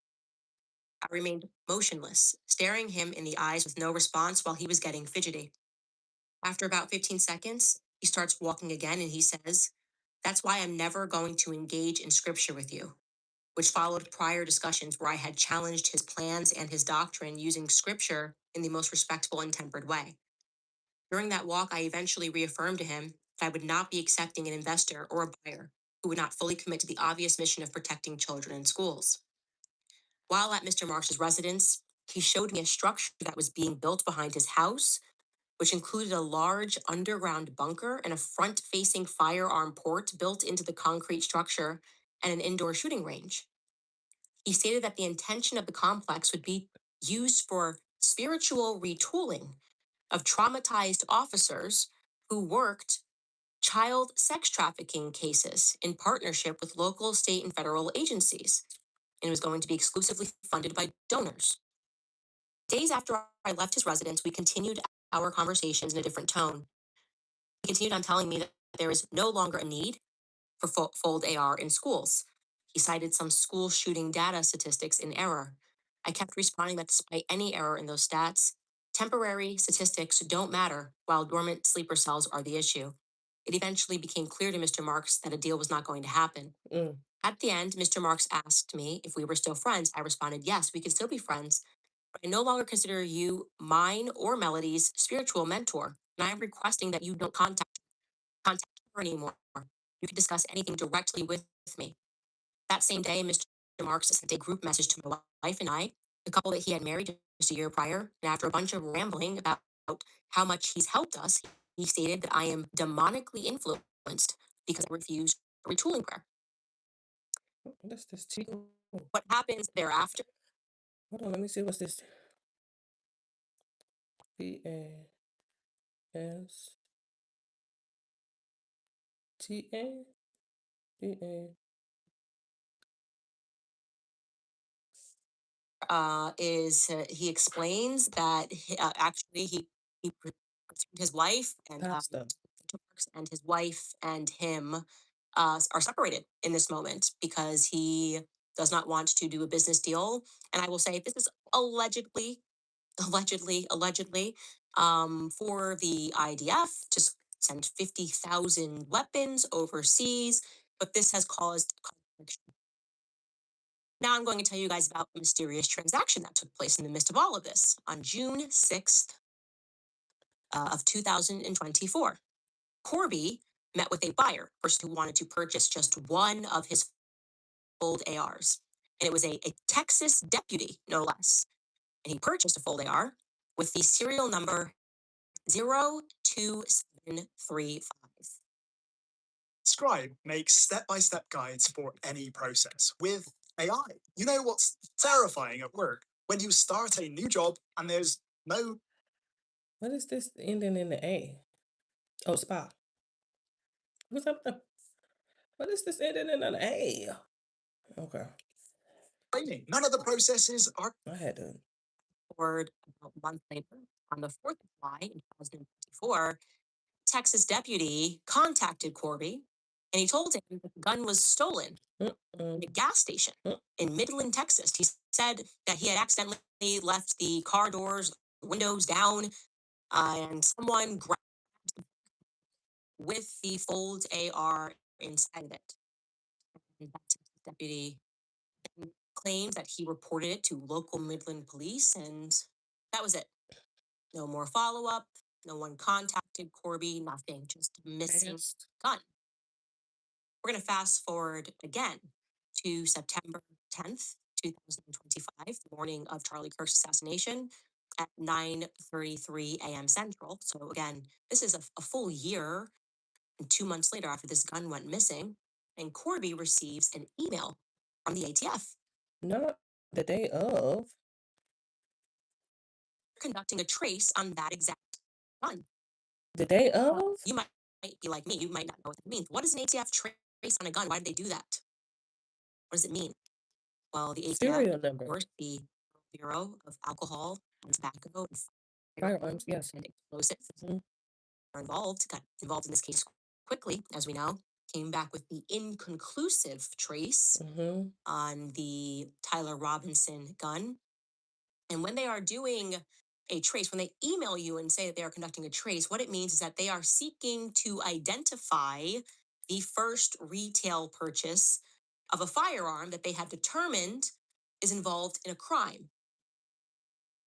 I remained motionless, staring him in the eyes with no response while he was getting fidgety. After about 15 seconds, he starts walking again and he says, "That's why I'm never going to engage in scripture with you," which followed prior discussions where I had challenged his plans and his doctrine using scripture in the most respectful and tempered way. During that walk, I eventually reaffirmed to him that I would not be accepting an investor or a buyer who would not fully commit to the obvious mission of protecting children in schools. While at Mr. Marsh's residence, he showed me a structure that was being built behind his house, which included a large underground bunker and a front facing firearm port built into the concrete structure and an indoor shooting range. He stated that the intention of the complex would be used for spiritual retooling of traumatized officers who worked child sex trafficking cases in partnership with local, state, and federal agencies, and it was going to be exclusively funded by donors. Days after I left his residence, we continued our conversations in a different tone. He continued on telling me that there is no longer a need for Fold AR in schools. He cited some school shooting data statistics in error. I kept responding that despite any error in those stats, temporary statistics don't matter while dormant sleeper cells are the issue. It eventually became clear to Mr. Marks that a deal was not going to happen. At the end, Mr. Marks asked me if we were still friends. I responded, "Yes, we can still be friends, but I no longer consider you mine or Melody's spiritual mentor. and I'm requesting that you don't contact her anymore. You can discuss anything directly with me. That same day, Mr. Marks sent a group message to my wife and I, the couple that he had married just a year prior. And after a bunch of rambling about how much he's helped us, he stated that I am demonically influenced because I refused a retooling prayer. What's this T? What happens thereafter? Hold on, let me see what's this. PAS TA PA. Is he explains that actually he pursued his wife and Pasta. and his wife and him are separated in this moment because he does not want to do a business deal. And I will say this is allegedly, allegedly, for the IDF to send 50,000 weapons overseas, but this has caused conflict. Now I'm going to tell you guys about a mysterious transaction that took place in the midst of all of this on June 6th of 2024. Corby met with a buyer, person who wanted to purchase just one of his fold ARs. And it was a Texas deputy, no less. And he purchased a fold AR with the serial number 02735. Scribe makes step-by-step guides for any process with AI. You know what's terrifying at work? When you start a new job and there's no What is this ending in the A? Oh, spa. What's up? What is this ending in an A? Okay, training. None of the processes are I had to. Forward about a month later, on the 4th of July in 2024, Texas deputy contacted Corby and he told him that the gun was stolen in Mm-mm. a gas station Mm. in Midland, Texas. He said that he had accidentally left the car doors, windows down, and someone grabbed with the Fold AR inside of it. And that Texas deputy then claimed that he reported it to local Midland police, and that was it. No more follow up. No one contacted Corby. Nothing. Just missing Past. gun. We're going to fast forward again to September 10th, 2025, the morning of Charlie Kirk's assassination at 9:33 a.m. Central. So again, this is a full year and 2 months later after this gun went missing, and Corby receives an email from the ATF Not the day of. conducting a trace on that exact gun. The day Now, of? you might be like me, you might not know what that means. What is an ATF trace on a gun? Why did they do that? What does it mean? Well, the ATF, Serial of number. course, the Bureau of Alcohol and Tobacco and Firearms, yes. and explosives Mhm. are got involved in this case quickly, as we know, came back with the inconclusive trace Mm-hmm. on the Tyler Robinson gun. And when they are doing a trace, when they email you and say that they are conducting a trace, what it means is that they are seeking to identify the first retail purchase of a firearm that they have determined is involved in a crime.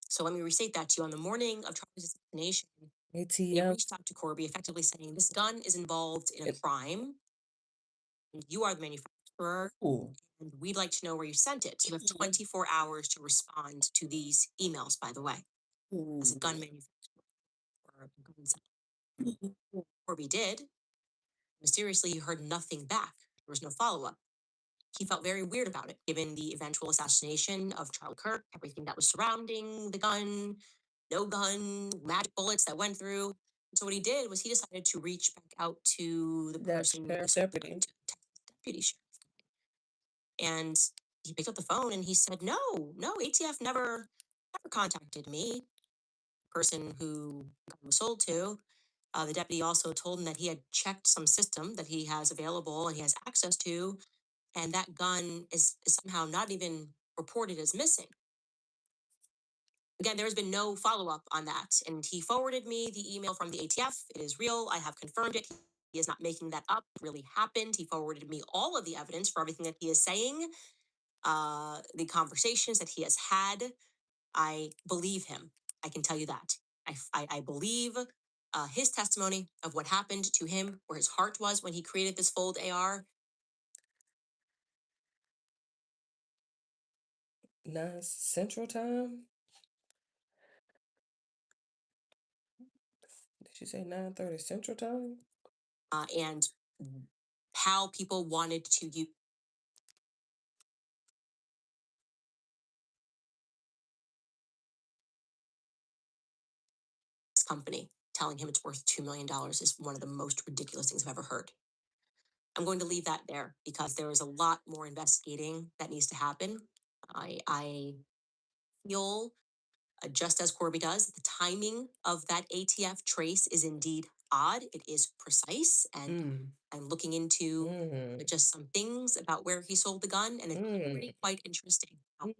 So let me restate that to you. On the morning of Charlie's assassination, they ATF. reached out to Corby, effectively saying, "This gun is involved in a It- crime, and you are the manufacturer, Ooh. and we'd like to know where you sent it. You have 24 hours to respond to these emails, by the way, as a gun manufacturer or a gun seller." Corby did. Mysteriously, he heard nothing back. There was no follow up. He felt very weird about it, given the eventual assassination of Charlie Kirk, everything that was surrounding the gun, no gun, magic bullets that went through. And so what he did was he decided to reach back out to the That person sheriff who sold the deputy. gun to the Texas deputy sheriff. And he picked up the phone and he said, no, ATF never contacted me. The person who the gun was sold to. The deputy also told him that he had checked some system that he has available and he has access to, and that gun is somehow not even reported as missing. Again, there has been no follow up on that, and he forwarded me the email from the ATF. It is real. I have confirmed it. He is not making that up. It really happened. He forwarded me all of the evidence for everything that he is saying, the conversations that he has had. I believe him. I can tell you that. I believe his testimony of what happened to him, where his heart was when he created this Fold AR. 9 Central Time. Did you say 9:30 Central Time? And how people wanted to use this company, telling him it's worth $2 million is one of the most ridiculous things I've ever heard. I'm going to leave that there because there is a lot more investigating that needs to happen. I feel, just as Corby does, the timing of that ATF trace is indeed odd. It is precise, and Mm. I'm looking into Mm. just some things about where he sold the gun, and it's really quite interesting. Now,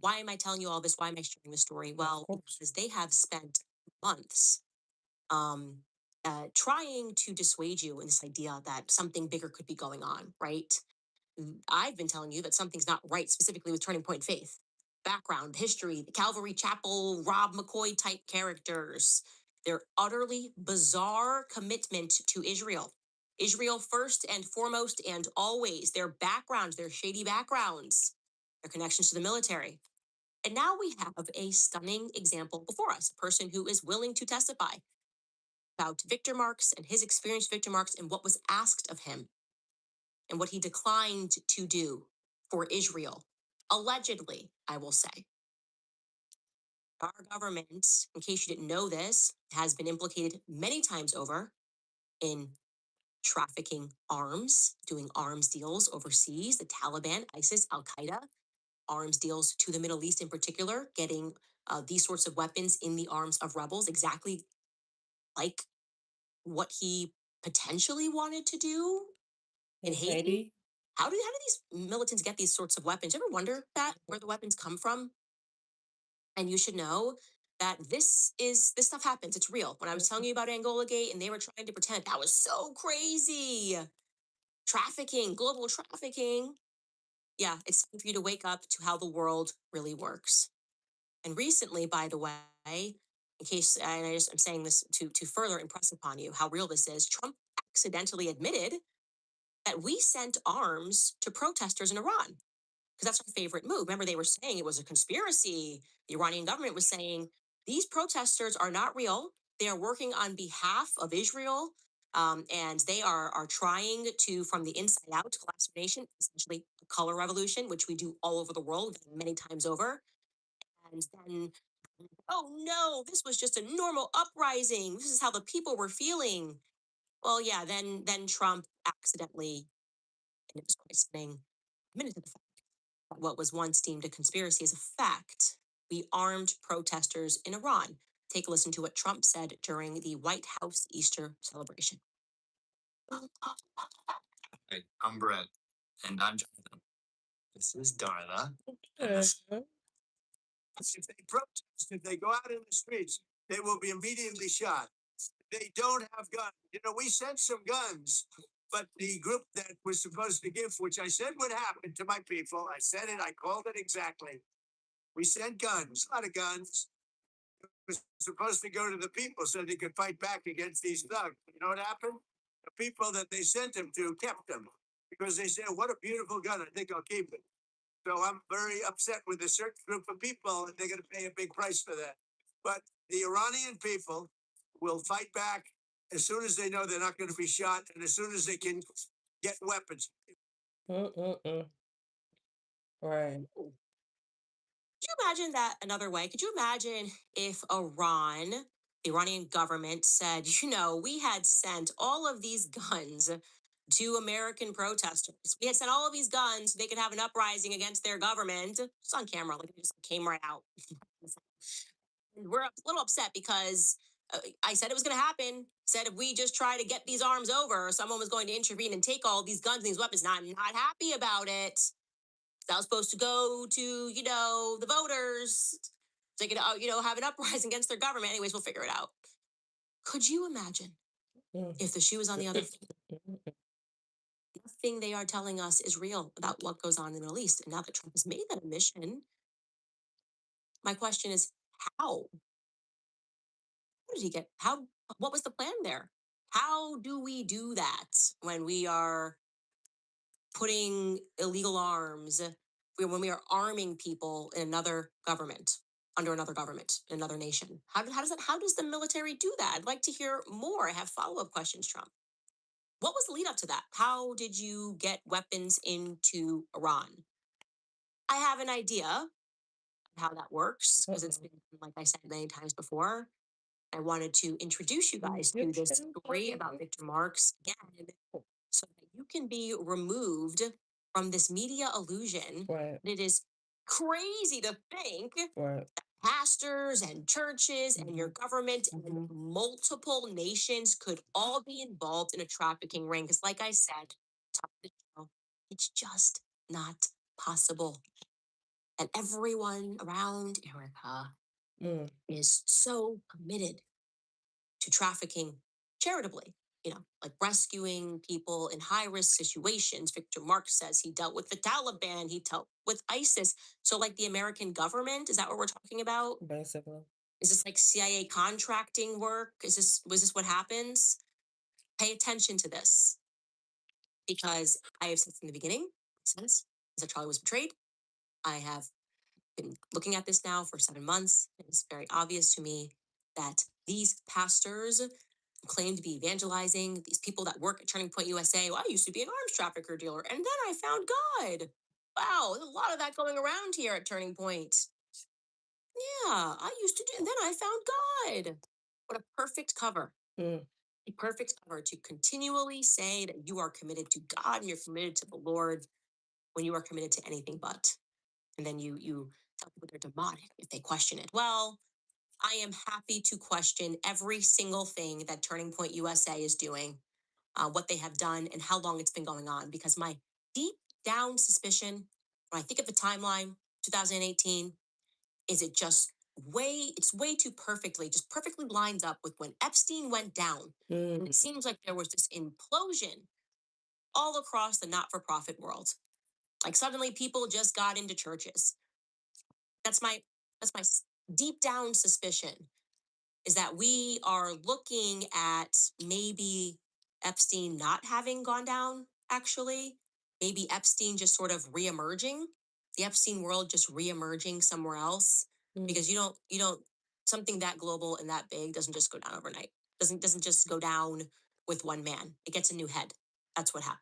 why am I telling you all this? Why am I sharing this story? Well, course. because they have spent months um, trying to dissuade you in this idea that something bigger could be going on, right? I've been telling you that something's not right, specifically with Turning Point Faith. Background, history, the Calvary Chapel, Rob McCoy type characters, their utterly bizarre commitment to Israel. Israel first and foremost and always, their backgrounds, their shady backgrounds, their connections to the military. And now we have a stunning example before us, a person who is willing to testify about Victor Marks and his experience with Victor Marks and what was asked of him and what he declined to do for Israel. Allegedly, I will say. Our government, in case you didn't know this, has been implicated many times over in trafficking arms, doing arms deals overseas, the Taliban, ISIS, Al Qaeda, arms deals to the Middle East in particular, getting these sorts of weapons in the arms of rebels, exactly like what he potentially wanted to do in Haiti. How do these militants get these sorts of weapons? You ever wonder that where the weapons come from? And you should know that this stuff happens. It's real. When I was telling you about Angola Gate and they were trying to pretend that was so crazy. Trafficking, global trafficking. Yeah, it's time for you to wake up to how the world really works. And recently, by the way, in case and I'm saying this to further impress upon you how real this is, Trump accidentally admitted that we sent arms to protesters in Iran because that's our favorite move. Remember, they were saying it was a conspiracy. The Iranian government was saying these protesters are not real. They are working on behalf of Israel, and they are trying to, from the inside out, collapse our nation, essentially a color revolution, which we do all over the world many times over. And then, oh no, this was just a normal uprising. This is how the people were feeling. Well, yeah, then Trump accidentally, and it was quite stunning, admitted to the fact that what was once deemed a conspiracy is a fact. We armed protesters in Iran. Take a listen to what Trump said during the White House Easter celebration. Hey, I'm Brett. And I'm Jonathan. This is Darla. And this If they protest, if they go out in the streets, they will be immediately shot. They don't have guns. You know, we sent some guns, but the group that was supposed to give, which I said would happen to my people, I said it, I called it exactly. We sent guns, a lot of guns. It was supposed to go to the people so they could fight back against these thugs. You know what happened? The people that they sent them to kept them because they said, "What a beautiful gun! I think I'll keep it." So I'm very upset with a certain group of people, and they're going to pay a big price for that. But the Iranian people will fight back as soon as they know they're not going to be shot, and as soon as they can get weapons. Right. Could you imagine that another way? Could you imagine if Iran, the Iranian government said, we had sent all of these guns to American protesters. We had sent all of these guns so they could have an uprising against their government. It's on camera, like it just came right out. We're a little upset because I said it was going to happen. Said if we just try to get these arms over, someone was going to intervene and take all these guns and these weapons. Now I'm not happy about it. That was supposed to go to, the voters. So they could, have an uprising against their government. Anyways, we'll figure it out. Could you imagine if the shoe was on the other foot? Nothing they are telling us is real about what goes on in the Middle East. And now that Trump has made that admission, my question is how? How did he get? How what was the plan there? How do we do that when we are putting illegal arms, when we are arming people in another government, under another government, in another nation? How does the military do that? I'd like to hear more. I have follow-up questions, Trump. What was the lead up to that? How did you get weapons into Iran? I have an idea of how that works because it's been, like I said many times before. I wanted to introduce you guys to this story about Victor Marx again, so that you can be removed from this media illusion. Right. It is crazy to think Right. pastors and churches and your government and multiple nations could all be involved in a trafficking ring. Because, like I said, top of the show, it's just not possible. And everyone around Erica is so committed to trafficking charitably, like rescuing people in high risk situations. Victor Marx says he dealt with the Taliban, he dealt with ISIS. So, like the American government, is that what we're talking about? Basically. Is this like CIA contracting work? Was this what happens? Pay attention to this because I have said from the beginning, since that Charlie was betrayed. I have been looking at this now for 7 months. It's very obvious to me that these pastors who claim to be evangelizing, these people that work at Turning Point USA, well, I used to be an arms trafficker dealer, and then I found God. Wow, there's a lot of that going around here at Turning Point. Yeah, I used to do, and then I found God. What a perfect cover. A perfect cover to continually say that you are committed to God and you're committed to the Lord when you are committed to anything but. And then you tell people they're demonic if they question it. Well, I am happy to question every single thing that Turning Point USA is doing, what they have done, and how long it's been going on. Because my deep down suspicion, when I think of the timeline, 2018, is it's way too just perfectly lines up with when Epstein went down. And it seems like there was this implosion all across the not for profit world. Like suddenly people just got into churches. That's my deep down suspicion is that we are looking at maybe Epstein not having gone down, actually. Maybe Epstein just sort of reemerging, the Epstein world just reemerging somewhere else. Because something that global and that big doesn't just go down overnight. Doesn't just go down with one man. It gets a new head. That's what happens.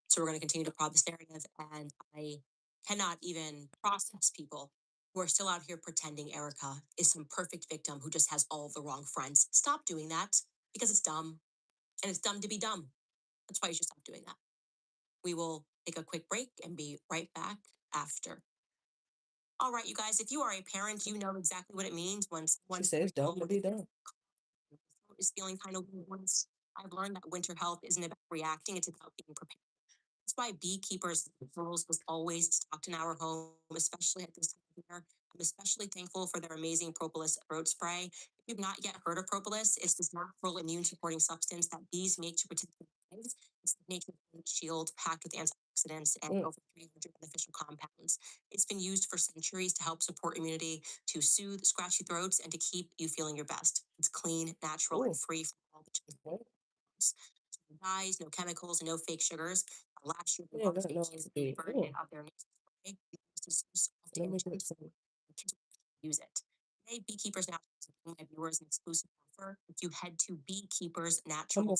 So we're going to continue to prod this narrative. And I cannot even process people who are still out here pretending Erica is some perfect victim who just has all the wrong friends. Stop doing that because it's dumb. And it's dumb to be dumb. That's why you should stop doing that. We will take a quick break and be right back after. All right, you guys, if you are a parent, you know exactly what it means when someone Says dumb to be dumb. is feeling kind of weird. I've learned that winter health isn't about reacting, it's about being prepared. That's why beekeepers rules was always stocked in our home, especially at this time of year. I'm especially thankful for their amazing propolis throat spray. If you've not yet heard of propolis, it's this natural immune supporting substance that bees make to protect their lives. It's the nature's own shield packed with antioxidants and over 300 beneficial compounds. It's been used for centuries to help support immunity, to soothe scratchy throats, and to keep you feeling your best. It's clean, natural, and free from all the chemicals. No dyes, no chemicals, and no fake sugars. Last year, the Mars kids version of their nasal spray. This is so soft and gentle. Kids use it. Today, beekeepers now my viewers an exclusive offer. If you head to Beekeepers Natural,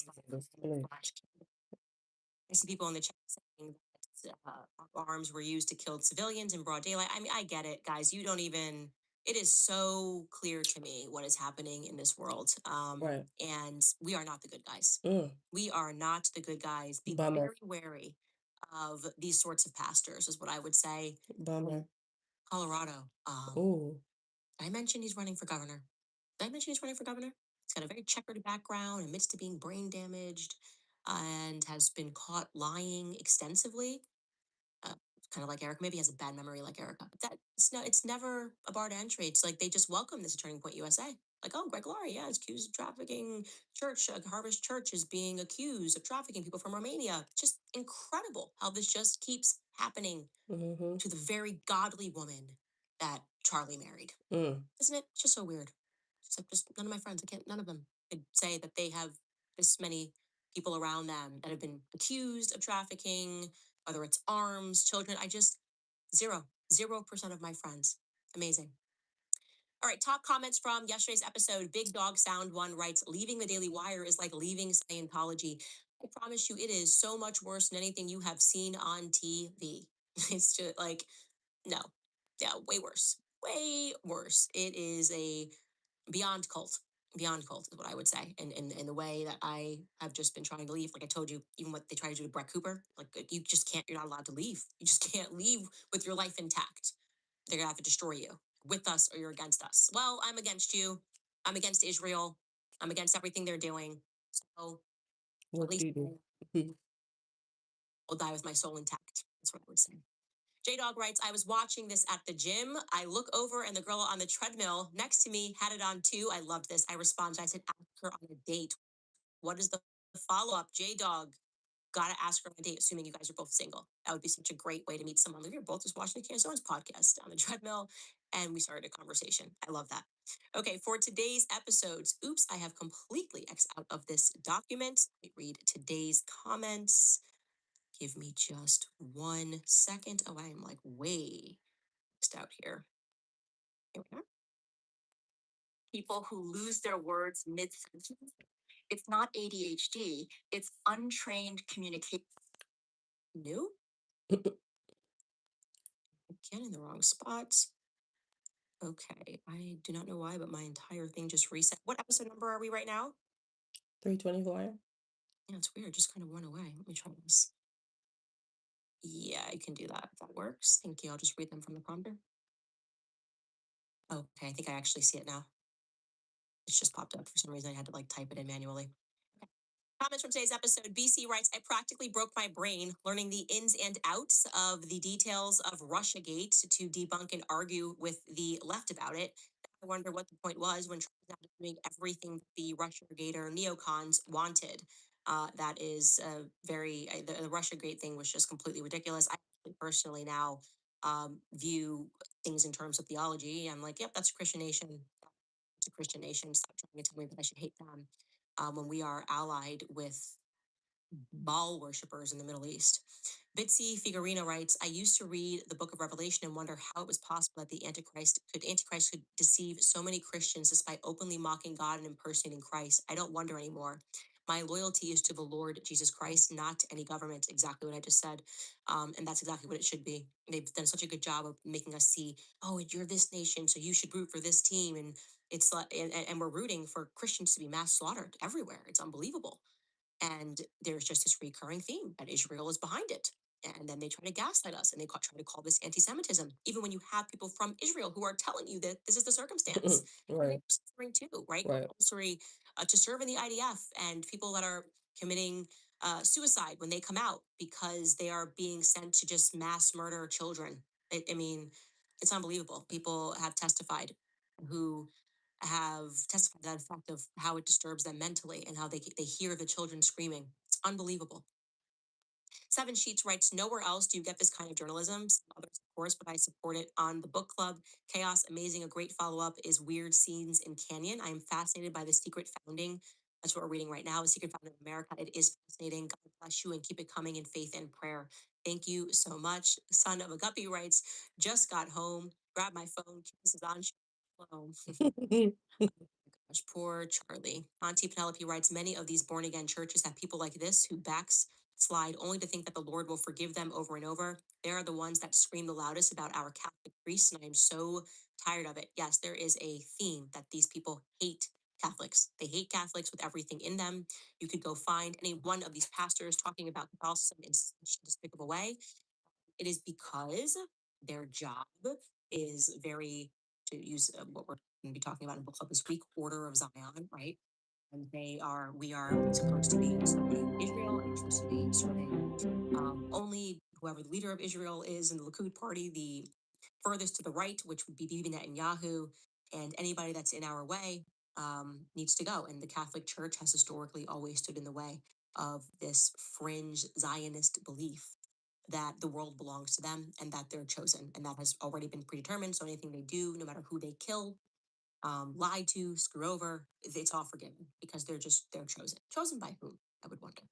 I see people in the chat saying that arms were used to kill civilians in broad daylight. I mean, I get it, guys. You don't even. It is so clear to me what is happening in this world. Right. And we are not the good guys. Mm. We are not the good guys. Be Bummer. very wary of these sorts of pastors, is what I would say. Bummer. Colorado. Ooh. Did I mention he's running for governor? Did I mention he's running for governor? He's got a very checkered background, admits to being brain damaged, and has been caught lying extensively. Kind of like Erica. Maybe he has a bad memory like Erica. But it's never a bar to entry. It's like they just welcome this at Turning Point USA. Like, oh, Greg Laurie, yeah, is accused of trafficking. Church, Harvest Church is being accused of trafficking people from Romania. Just incredible how this just keeps happening Mm-hmm. to the very godly woman that Charlie married. Mm. Isn't it? It's just so weird. It's like just none of my friends, I can't, none of them could say that they have this many people around them that have been accused of trafficking, whether it's arms, children. I just, 0% of my friends. Amazing. All right, top comments from yesterday's episode. Big Dog Sound One writes, leaving the Daily Wire is like leaving Scientology. I promise you, it is so much worse than anything you have seen on TV. It's just like, no, yeah, way worse. Way worse. It is a beyond cult. Beyond cult is what I would say. And in the way that I have just been trying to leave. Like I told you, even what they try to do to Brett Cooper, like you just can't, you're not allowed to leave. You just can't leave with your life intact. They're gonna have to destroy you with us or you're against us. Well, I'm against you. I'm against Israel. I'm against everything they're doing. So at What do least you do? I'll die with my soul intact. That's what I would say. J Dog writes, I was watching this at the gym. I look over and the girl on the treadmill next to me had it on too. I loved this. I responded. I said, ask her on a date. What is the follow up? J Dog, gotta ask her on a date, assuming you guys are both single. That would be such a great way to meet someone. We were both just watching the Candace Owens podcast on the treadmill and we started a conversation. I love that. Okay, for today's episodes, oops, I have completely X'd out of this document. Let me read today's comments. Give me just 1 second. Oh, I am like way X'd out here. Here we are. People who lose their words mid sentence. It's not ADHD, it's untrained communication. New? Again, in the wrong spot. Okay, I do not know why, but my entire thing just reset. What episode number are we right now? 324. Yeah, it's weird. It just kind of went away. Let me try this. Yeah, I can do that. If that works. Thank you. I'll just read them from the prompter. Okay, I think I actually see it now. It's just popped up for some reason. I had to like type it in manually. Okay. Comments from today's episode. BC writes, I practically broke my brain learning the ins and outs of the details of Russiagate to debunk and argue with the left about it. I wonder what the point was when Trump was doing everything the Russiagate or neocons wanted. That is the Russiagate thing was just completely ridiculous. I personally now view things in terms of theology. I'm like, yep, that's Christian nation to Christian nations. Stop trying to tell me that I should hate them when we are allied with Baal worshippers in the Middle East. Bitsy Figurina writes, I used to read the book of Revelation and wonder how it was possible that the Antichrist could deceive so many Christians despite openly mocking God and impersonating Christ. I don't wonder anymore. My loyalty is to the Lord Jesus Christ, not to any government. Exactly what I just said. And that's exactly what it should be. They've done such a good job of making us see, oh, you're this nation, so you should root for this team. And it's like, and we're rooting for Christians to be mass slaughtered everywhere. It's unbelievable. And there's just this recurring theme that Israel is behind it. And then they try to gaslight us and they try to call this anti Semitism, even when you have people from Israel who are telling you that this is the circumstance. Right. They're suffering too, right? Right. Compulsory to serve in the IDF and people that are committing suicide when they come out because they are being sent to just mass murder children. I mean, it's unbelievable. People have testified who have testified to that effect of how it disturbs them mentally and how they hear the children screaming. It's unbelievable. Seven Sheets writes, nowhere else do you get this kind of journalism. Some others, of course, but I support it on the book club. Chaos, amazing. A great follow-up is Weird Scenes in Canyon. I am fascinated by the secret founding. That's what we're reading right now, The Secret Founding of America. It is fascinating. God bless you and keep it coming in faith and prayer. Thank you so much. Son of a Guppy writes, just got home, grab my phone, this is on. Gosh, poor Charlie. Auntie Penelope writes, many of these born again churches have people like this who backslide only to think that the Lord will forgive them over and over. They are the ones that scream the loudest about our Catholic priests, and I am so tired of it. Yes, there is a theme that these people hate Catholics. They hate Catholics with everything in them. You could go find any one of these pastors talking about Catholicism in such a despicable way. It is because their job is very, to use what we're going to be talking about in book club this week, Order of Zion, right? And we are supposed to be serving Israel and supposed to be serving only whoever the leader of Israel is in the Likud party, the furthest to the right, which would be Bibi Netanyahu, and anybody that's in our way. needs to go. And the Catholic Church has historically always stood in the way of this fringe Zionist belief that the world belongs to them and that they're chosen. And that has already been predetermined. So anything they do, no matter who they kill, lie to, screw over, it's all forgiven because they're chosen. Chosen by whom? I would wonder.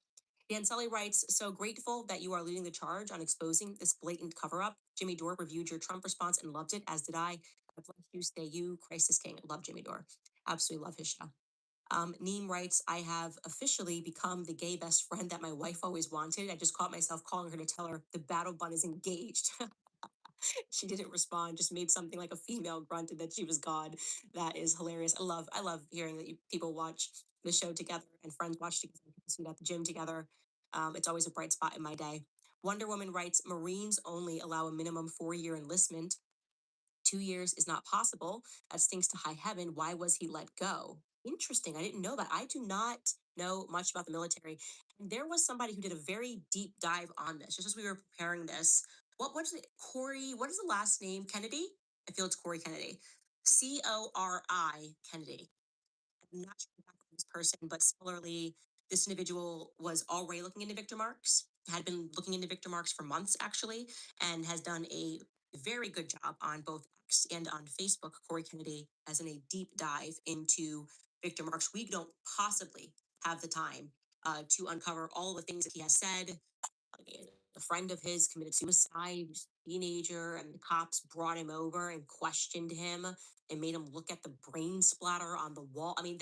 Dan Sully writes, so grateful that you are leading the charge on exposing this blatant cover up. Jimmy Dore reviewed your Trump response and loved it, as did I. God bless you, stay you, Christ is king. I love Jimmy Dore. Absolutely love his show. Neem writes, I have officially become the gay best friend that my wife always wanted. I just caught myself calling her to tell her the battle bun is engaged. She didn't respond, just made something like a female grunted that she was God. That is hilarious. I love hearing that people watch the show together and friends watch together, people see it at the gym together. It's always a bright spot in my day. Wonder Woman writes, Marines only allow a minimum 4-year enlistment. 2 years is not possible. That stinks to high heaven. Why was he let go? Interesting. I didn't know that. I do not know much about the military. And there was somebody who did a very deep dive on this, just as we were preparing this. What's it? Corey, what is the last name? Kennedy? I feel it's Corey Kennedy. Cori Kennedy. I'm not sure about this person, but similarly, this individual was already looking into Victor Marks, had been looking into Victor Marks for months actually, and has done a very good job on both X and on Facebook. Corey Kennedy has done a deep dive into Victor Marks. We don't possibly have the time to uncover all the things that he has said. A friend of his committed suicide, teenager, and the cops brought him over and questioned him and made him look at the brain splatter on the wall. I mean,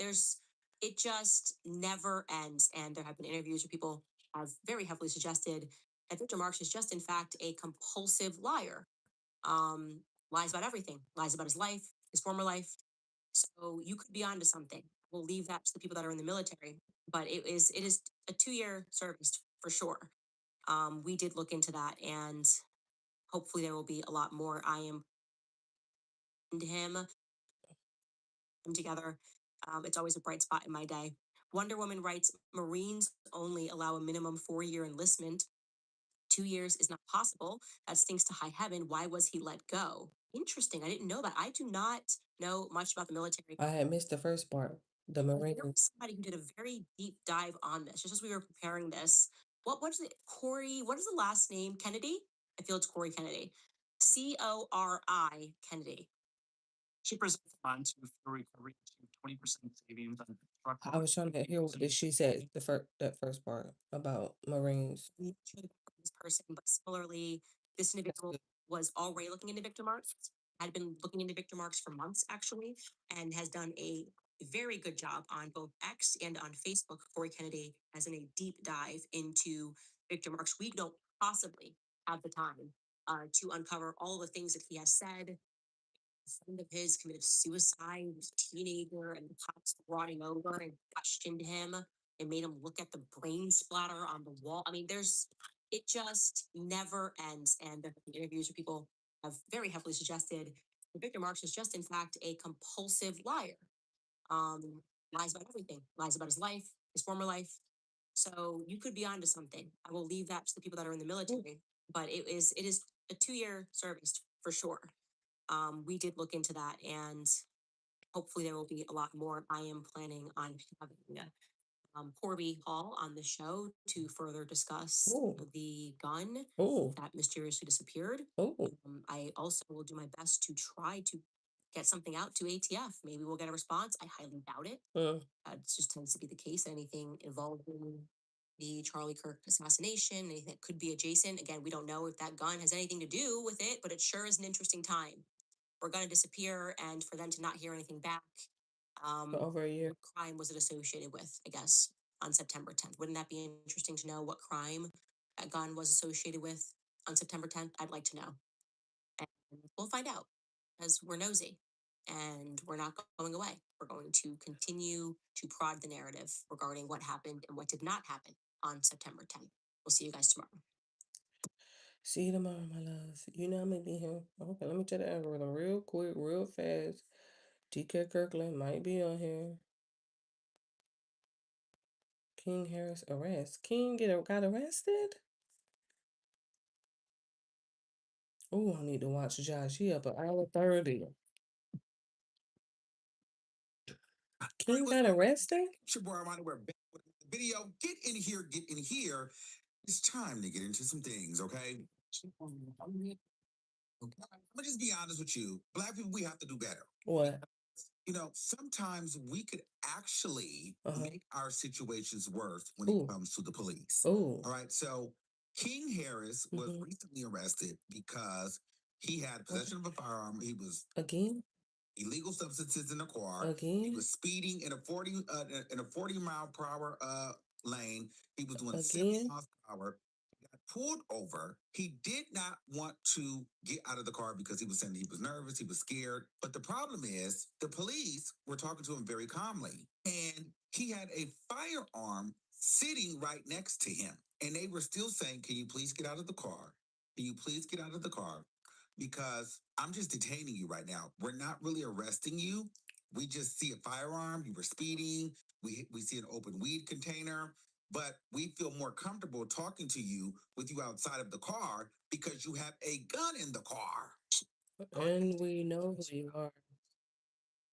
it just never ends. And there have been interviews where people have very heavily suggested that Victor Marx is just, in fact, a compulsive liar. Um, Lies about everything, lies about his life, his former life. So you could be onto something. We'll leave that to the people that are in the military, but it is a 2-year service for sure. We did look into that, and hopefully there will be a lot more. I am into him together. It's always a bright spot in my day. Wonder Woman writes, Marines only allow a minimum 4-year enlistment. 2 years is not possible. That stinks to high heaven. Why was he let go? Interesting. I didn't know that. I do not know much about the military. I had missed the first part. The There Marines. was somebody who did a very deep dive on this, just as we were preparing this. What's it? Corey, what is the last name? Kennedy? I feel it's Corey Kennedy. Cori Kennedy. She presented On to fuel recovery, 20% savings on truck. I was trying to hear what she said, that first part about Marines. I'm not sure about this person, but similarly, this individual good. was already looking into Victor Marks, had been looking into Victor Marks for months actually, and has done a very good job on both X and on Facebook. Corey Kennedy has done a deep dive into Victor Marks. We don't possibly have the time to uncover all the things that he has said. A friend of his committed suicide, he was a teenager, and the cops brought him over and questioned him and made him look at the brain splatter on the wall. I mean, it just never ends. And there have been interviews where people have very heavily suggested that Victor Marx is just, in fact, a compulsive liar. Lies about everything, lies about his life, his former life. So you could be onto something. I will leave that to the people that are in the military, but it is a 2-year service for sure. We did look into that, and hopefully there will be a lot more. I am planning on having Corby Hall on the show to further discuss Ooh. the gun Oh, that mysteriously disappeared. oh, I also will do my best to try to get something out to ATF. Maybe we'll get a response. I highly doubt it. It just tends to be the case. Anything involving the Charlie Kirk assassination, anything that could be adjacent. Again, we don't know if that gun has anything to do with it, but it sure is an interesting time. We're going to disappear, and for them to not hear anything back. for over a year. What crime was it associated with? I guess on September 10th. Wouldn't that be interesting to know what crime that gun was associated with on September 10th? I'd like to know, and we'll find out as we're nosy, and we're not going away. We're going to continue to prod the narrative regarding what happened and what did not happen on September 10th. We'll see you guys tomorrow. See you tomorrow, my love. You know I'm gonna be here. Okay, let me check the algorithm real quick, real fast. DK Kirkland might be on here. King Harris arrest. Got arrested? Oh, I need to watch Josh. He up an hour 30. King got arrested? It's your boy Armando. We're back with the video. Get in here, get in here. It's time to get into some things, okay? Okay. I'm gonna just be honest with you. Black people, we have to do better. What? You know, sometimes we could actually Uh-huh. make our situations worse when Ooh. it comes to the police. Oh. All right. So King Harris was Mhm. recently arrested because he had possession of a firearm. He was Again? illegal substances in the car. He Again? was speeding in a 40 mile per hour lane. He was doing 70 Again? miles per hour. He got pulled over. He did not want to get out of the car because he was saying he was nervous, he was scared. But the problem is the police were talking to him very calmly, and he had a firearm sitting right next to him. And they were still saying, "Can you please get out of the car? Can you please get out of the car? Because I'm just detaining you right now. We're not really arresting you. We just see a firearm. You were speeding. We see an open weed container, but we feel more comfortable talking to you with you outside of the car because you have a gun in the car." And we know who you are.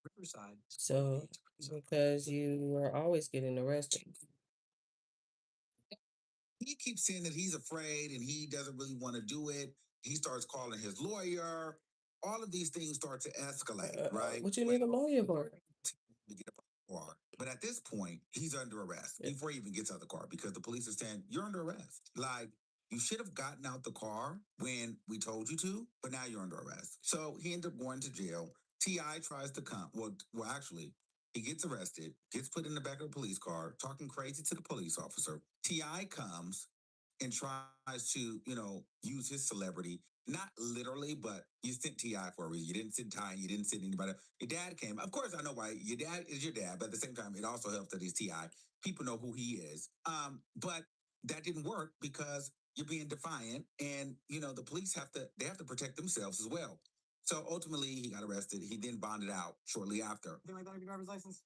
Riverside. So, because you are always getting arrested. He keeps saying that he's afraid and he doesn't really want to do it. He starts calling his lawyer. All of these things start to escalate, right? What you need a lawyer for? To get up out of the car. But at this point, he's under arrest Yeah. before he even gets out of the car because the police are saying, "You're under arrest." Like, you should have gotten out the car when we told you to, but now you're under arrest. So he ended up going to jail. T.I. tries to come. Well, actually, he gets arrested, gets put in the back of a police car, talking crazy to the police officer. T.I. comes and tries to, use his celebrity. Not literally, but you sent T.I. for a reason. You didn't send Ty, you didn't send anybody. Your dad came. Of course, I know why. Your dad is your dad, but at the same time, it also helps that he's T.I. People know who he is. But that didn't work because you're being defiant, and the police have to protect themselves as well. So ultimately, he got arrested. He then bonded out shortly after. Anything like that on your driver's license?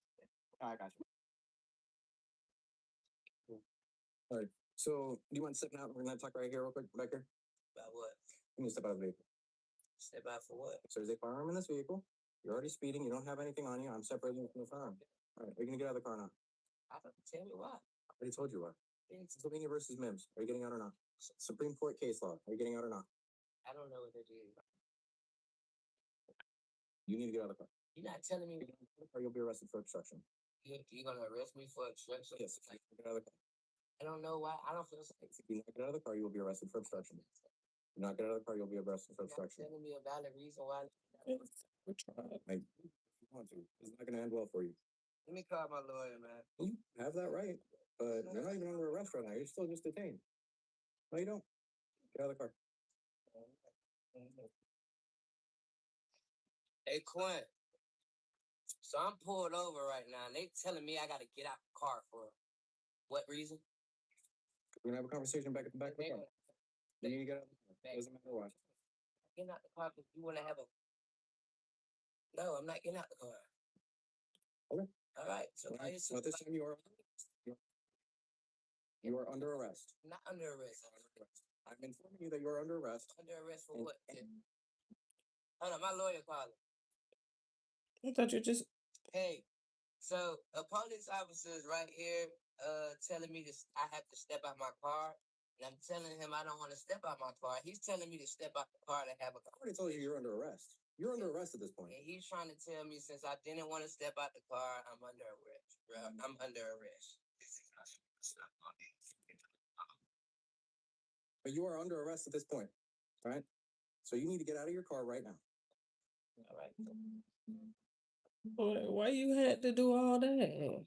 I got you. All right. So, do you mind stepping out? We're gonna talk right here, real quick, back here. About what? You need to step out of the vehicle. Step out for what? So there's a firearm in this vehicle. You're already speeding. You don't have anything on you. I'm separating you from the firearm. All right. Are you gonna get out of the car now? I don't tell me why. I already told you what. Pennsylvania versus Mims. Are you getting out or not? Supreme Court case law. Are you getting out or not? I don't know what that is. You need to get out of the car. You're not telling me Or you'll be arrested for obstruction. you're gonna arrest me for obstruction. Yes. Like, Get out of the car. I don't know why. I don't feel safe. If you not get out of the car, you will be arrested for obstruction. If you not get out of the car, you'll be arrested for You're not obstruction. telling me a valid reason why. We're trying. Like, if you want to, it's not gonna end well for you. Let me call my lawyer, man. You have that right, but you're not even under arrest right now. You're still just detained. No, you don't. Get out of the car. Hey, Quinn. So I'm pulled over right now, and they telling me I gotta get out the car for what reason? We're gonna have a conversation back at the back of the car. You need to get out of the car. Back. Doesn't matter why. Getting out the car because you wanna have a. No, I'm not getting out the car. Okay. All right. So Well, I just. this time you are under arrest. I'm not under arrest. I'm informing you that you are under arrest. Under arrest for And- what? Hold on, my lawyer calling. I thought you just. Hey, so a police officer is right here, telling me I have to step out my car, and I'm telling him I don't want to step out my car. He's telling me to step out the car to have a I already told you you're under arrest. You're under arrest at this point. And he's trying to tell me since I didn't want to step out the car, I'm under arrest, bro. I'm under arrest. But you are under arrest at this point. All right. So you need to get out of your car right now. All right. Why you had to do all that?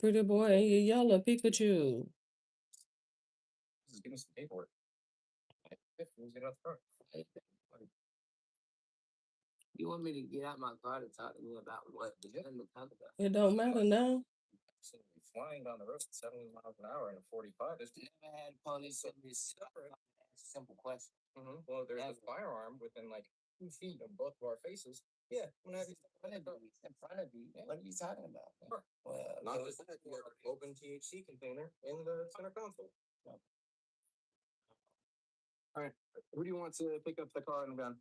Pretty boy, you yellow Pikachu. Just give us some paperwork. Get off the car. You want me to get out my car to talk to me about what? Nothing to talk about. It don't matter now. Flying down the road at 70 miles an hour in a 45. Never had police tell me to stop. Ask a simple question. Well, there's Ever. a firearm within like 2 feet of both of our faces. Yeah. In front of you. In front of you. What are you talking about? Sure. Well, Not just that, you have an open THC container in the center console. All right. Who do you want to pick up the car and gun?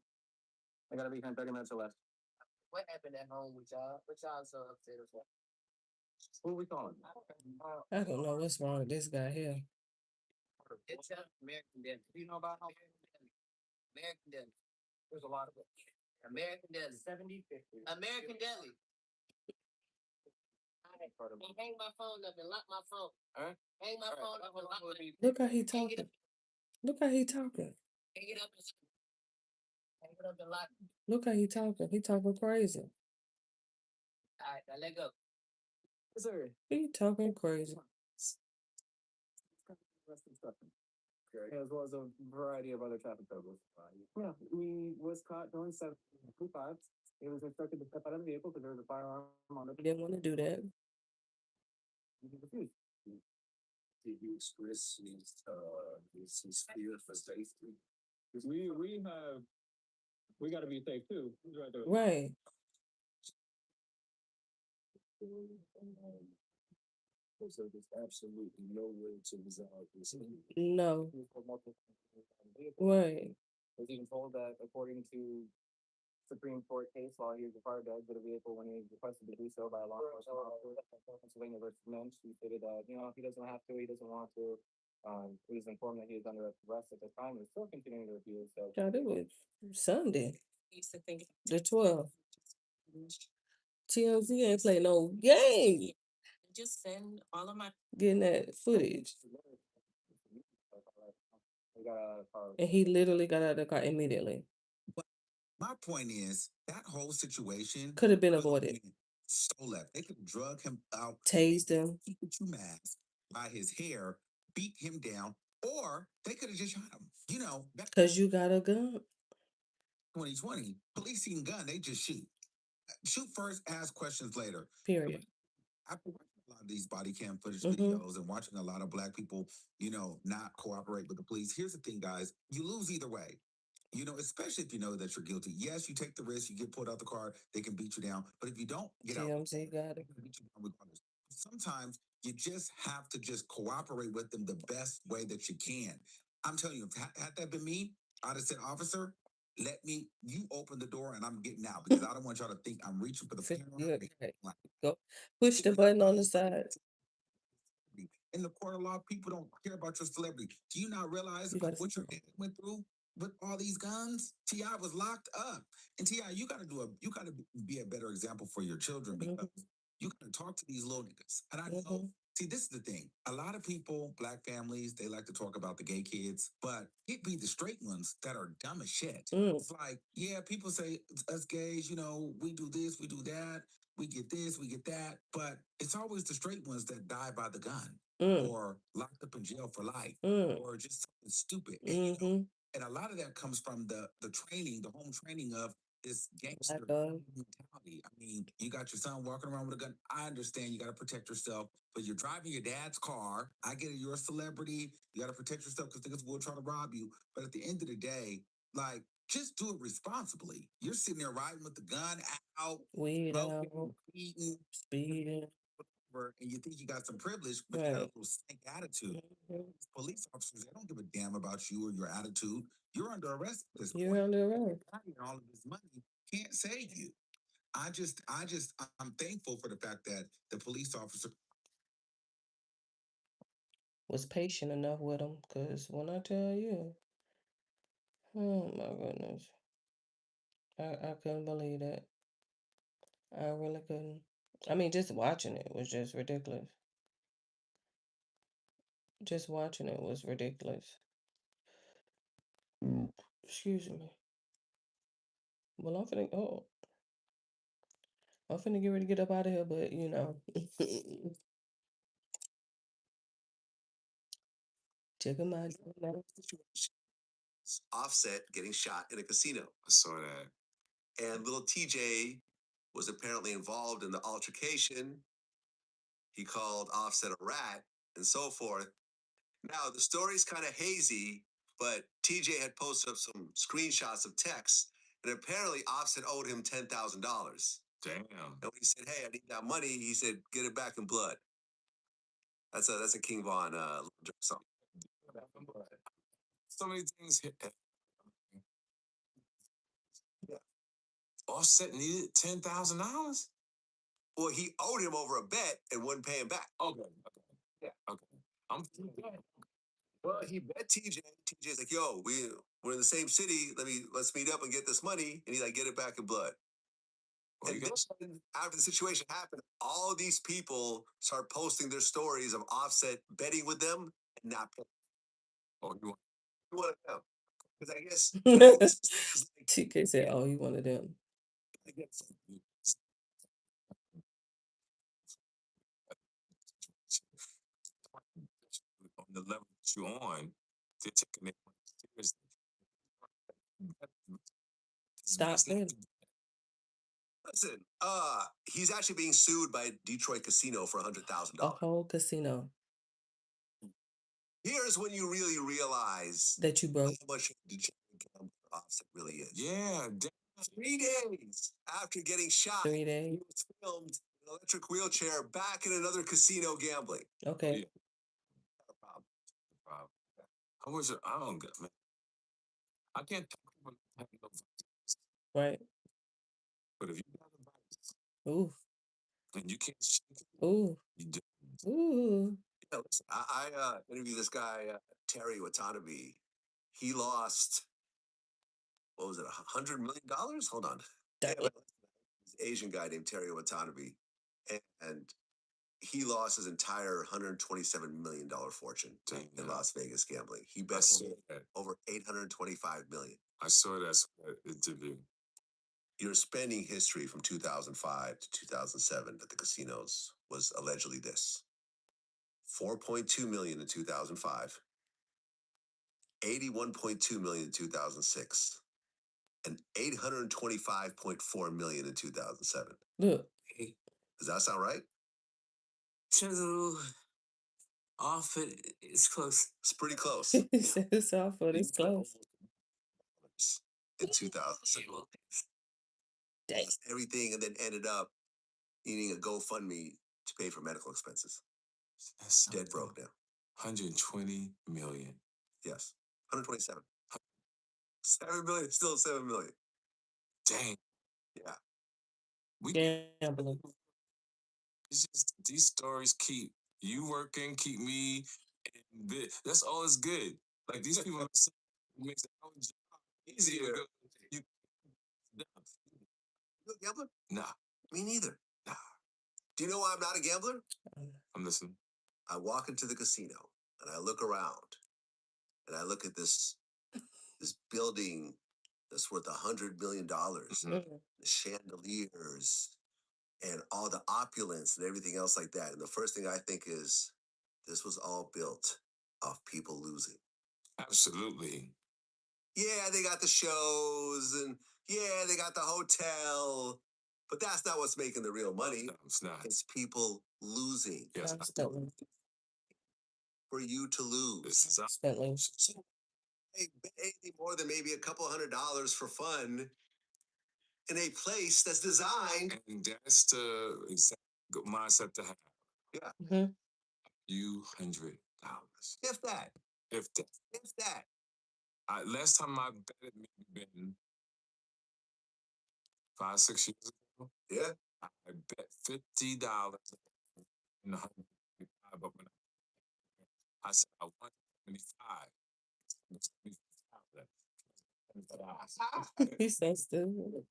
I gotta be here in 30 minutes or less. What happened at home with y'all? What y'all so upset about? Who we calling? I don't know what's wrong with this guy here. It's American Deli. Do you know about American Deli? There's a lot of it. American Deli. 70-50. American Deli. And hang my phone up and lock my phone. Huh? Hang my phone up and lock my Look how he Hang it talking. up. Look how he talking. Hang it up and hang it up and lock it. Look how he talking. He talking crazy. All right, now let go. Yes, sir. He talking crazy. Okay. As well as a variety of other traffic troubles. Yeah, he was caught doing 7.25. He was instructed to step out of the vehicle because there was a firearm on it. He didn't want to do that. He refused. Did he express his fear for safety? Because we got to be safe too. Right there. Right. So there's absolutely no way to resolve this. No. Right. Right. Was even told that according to Supreme Court case law, he was required to exit a vehicle when he was requested to do so by a law enforcement officer. Pennsylvania versus Mensch, he stated that, if he doesn't have to, he doesn't want to. He was informed that he was under arrest at the time and still continuing to refuse. So God, it was Sunday, Used to think the 12th. TLC ain't play no game just send all of my getting that footage. we got a And he literally got out of the car immediately. My point is that whole situation Could have been could've avoided. went so left. They could have drug him out, Tased him. with you mask by his hair, beat him down, or they could have just shot him. Back Because you got a gun. 2020, police seen gun, they just shoot. Shoot first, ask questions later. Period. After watching a lot of these body cam footage Mhm. videos and watching a lot of black people, not cooperate with the police, here's the thing, guys. You lose either way. Especially if you know that you're guilty. Yes, you take the risk, you get pulled out the car, they can beat you down. But if you don't get out, TMZ got they it. can beat you down regardless. Sometimes you just have to just cooperate with them the best way that you can. I'm telling you, had that been me, I'd have said, officer, you open the door and I'm getting out because I don't want y'all to think I'm reaching for the camera. Right. Go push the button on the side. In the court of law, people don't care about your celebrity. Do you not realize You gotta what your dad went through with all these guns? T.I. was locked up. And T.I., you gotta be a better example for your children because you gotta talk to these little niggas. And I know, Mhm. see, this is the thing. A lot of people, black families, they like to talk about the gay kids, but it be the straight ones that are dumb as shit. Mm. It's like, yeah, people say us gays, we do this, we do that, we get this, we get that, but it's always the straight ones that die by the gun Mm. or locked up in jail for life Mm. or just something stupid. Mhm. And a lot of that comes from the training, the home training of this gangster Black mentality. I mean, you got your son walking around with a gun. I understand you got to protect yourself, but you're driving your dad's car. I get it, you're a celebrity. You got to protect yourself because niggas will try to rob you. But at the end of the day, like, just do it responsibly. You're sitting there riding with the gun out, Weed smoking, out, eating, speeding. and you think you got some privilege, but you got a Right. little stank attitude. Mhm. Police officers, they don't give a damn about you or your attitude. You're under arrest at this point. You're under arrest. All of this money can't save you. I'm thankful for the fact that the police officer Was patient enough with him. Because when I tell you, oh my goodness. I couldn't believe that. I really couldn't. I mean, just watching it was just ridiculous. Just watching it was ridiculous. Excuse me. Well, I'm finna get ready to get up out of here, but check him out. Offset getting shot in a casino. I saw that. And little TJ was apparently involved in the altercation. He called Offset a rat and so forth. Now, the story's kind of hazy, but TJ had posted up some screenshots of texts, and apparently Offset owed him $10,000. Damn. And when he said, "Hey, I need that money," he said, "Get it back in blood." That's a King Von song. So many things hit. Offset needed $10,000. Well, he owed him over a bet and wouldn't pay him back. Okay. Yeah. Okay. I'm. Well, he bet TJ. TJ's like, "Yo, we're in the same city. Let's meet up and get this money." And he like, "Get it back in blood." Well, and then after the situation happened, all these people start posting their stories of Offset betting with them and not paying. Oh, you want to know? Because I guess this is like, TK said, "Oh, he wanted them." I guess on the level that you're on, they're taking it seriously. Stop betting. Listen, he's actually being sued by Detroit Casino for $100,000. A whole casino Here's when you really realize that you how broke. much degenerate gambler Offset really is. Yeah, 3 days after getting shot, 3 days. he was filmed in an electric wheelchair back in another casino gambling. Okay. Yeah. Not a problem. Not a problem. I don't get, man. I can't talk about having no vices, Right. but if you got a vice Ooh. and you can't shake it, Ooh. you do. Ooh. Yeah, listen, I interviewed this guy, Terry Watanabe. He lost, what was it, $100 million? Hold on. Dang. Yeah, this Asian guy named Terry Watanabe. And he lost his entire $127 million fortune in Las Vegas gambling. He bet over $825 million. I saw that interview. Your spending history from 2005 to 2007 at the casinos was allegedly this: 4.2 million in 2005, 81.2 million in 2006, and 825.4 million in 2007. Look. Does that sound right? Sounds a little off, but it's close. It's pretty close. He said it's all for this close. In 2007. Dang. Everything, and then ended up needing a GoFundMe to pay for medical expenses. That's dead broke now. 120 million. Yes. 127. 7 million, still 7 million. Dang. Yeah. We Gambling. It's just these stories keep you working, keep me, and that's all is good. Like these people makes our job easier. You a gambler? Nah. Me neither. Nah. Do you know why I'm not a gambler? I'm listening. I walk into the casino and I look around and I look at this building that's worth $100 million. The chandeliers and all the opulence and everything else like that. And the first thing I think is, this was all built off people losing. Absolutely. Yeah, they got the shows and yeah, they got the hotel, but that's not what's making the real money. No, it's not. It's people losing. Yes, Constantly. For you to lose. Constantly. Hey, bet anything more than maybe a couple $100 for fun in a place that's designed. And that's the exact mindset to have. Yeah. Mm-hmm. $100. If that. If that. If that. Last time I betted maybe been 5, 6 years ago. Yeah. I bet $50 in 125, but when I said I won 75. He's so stupid.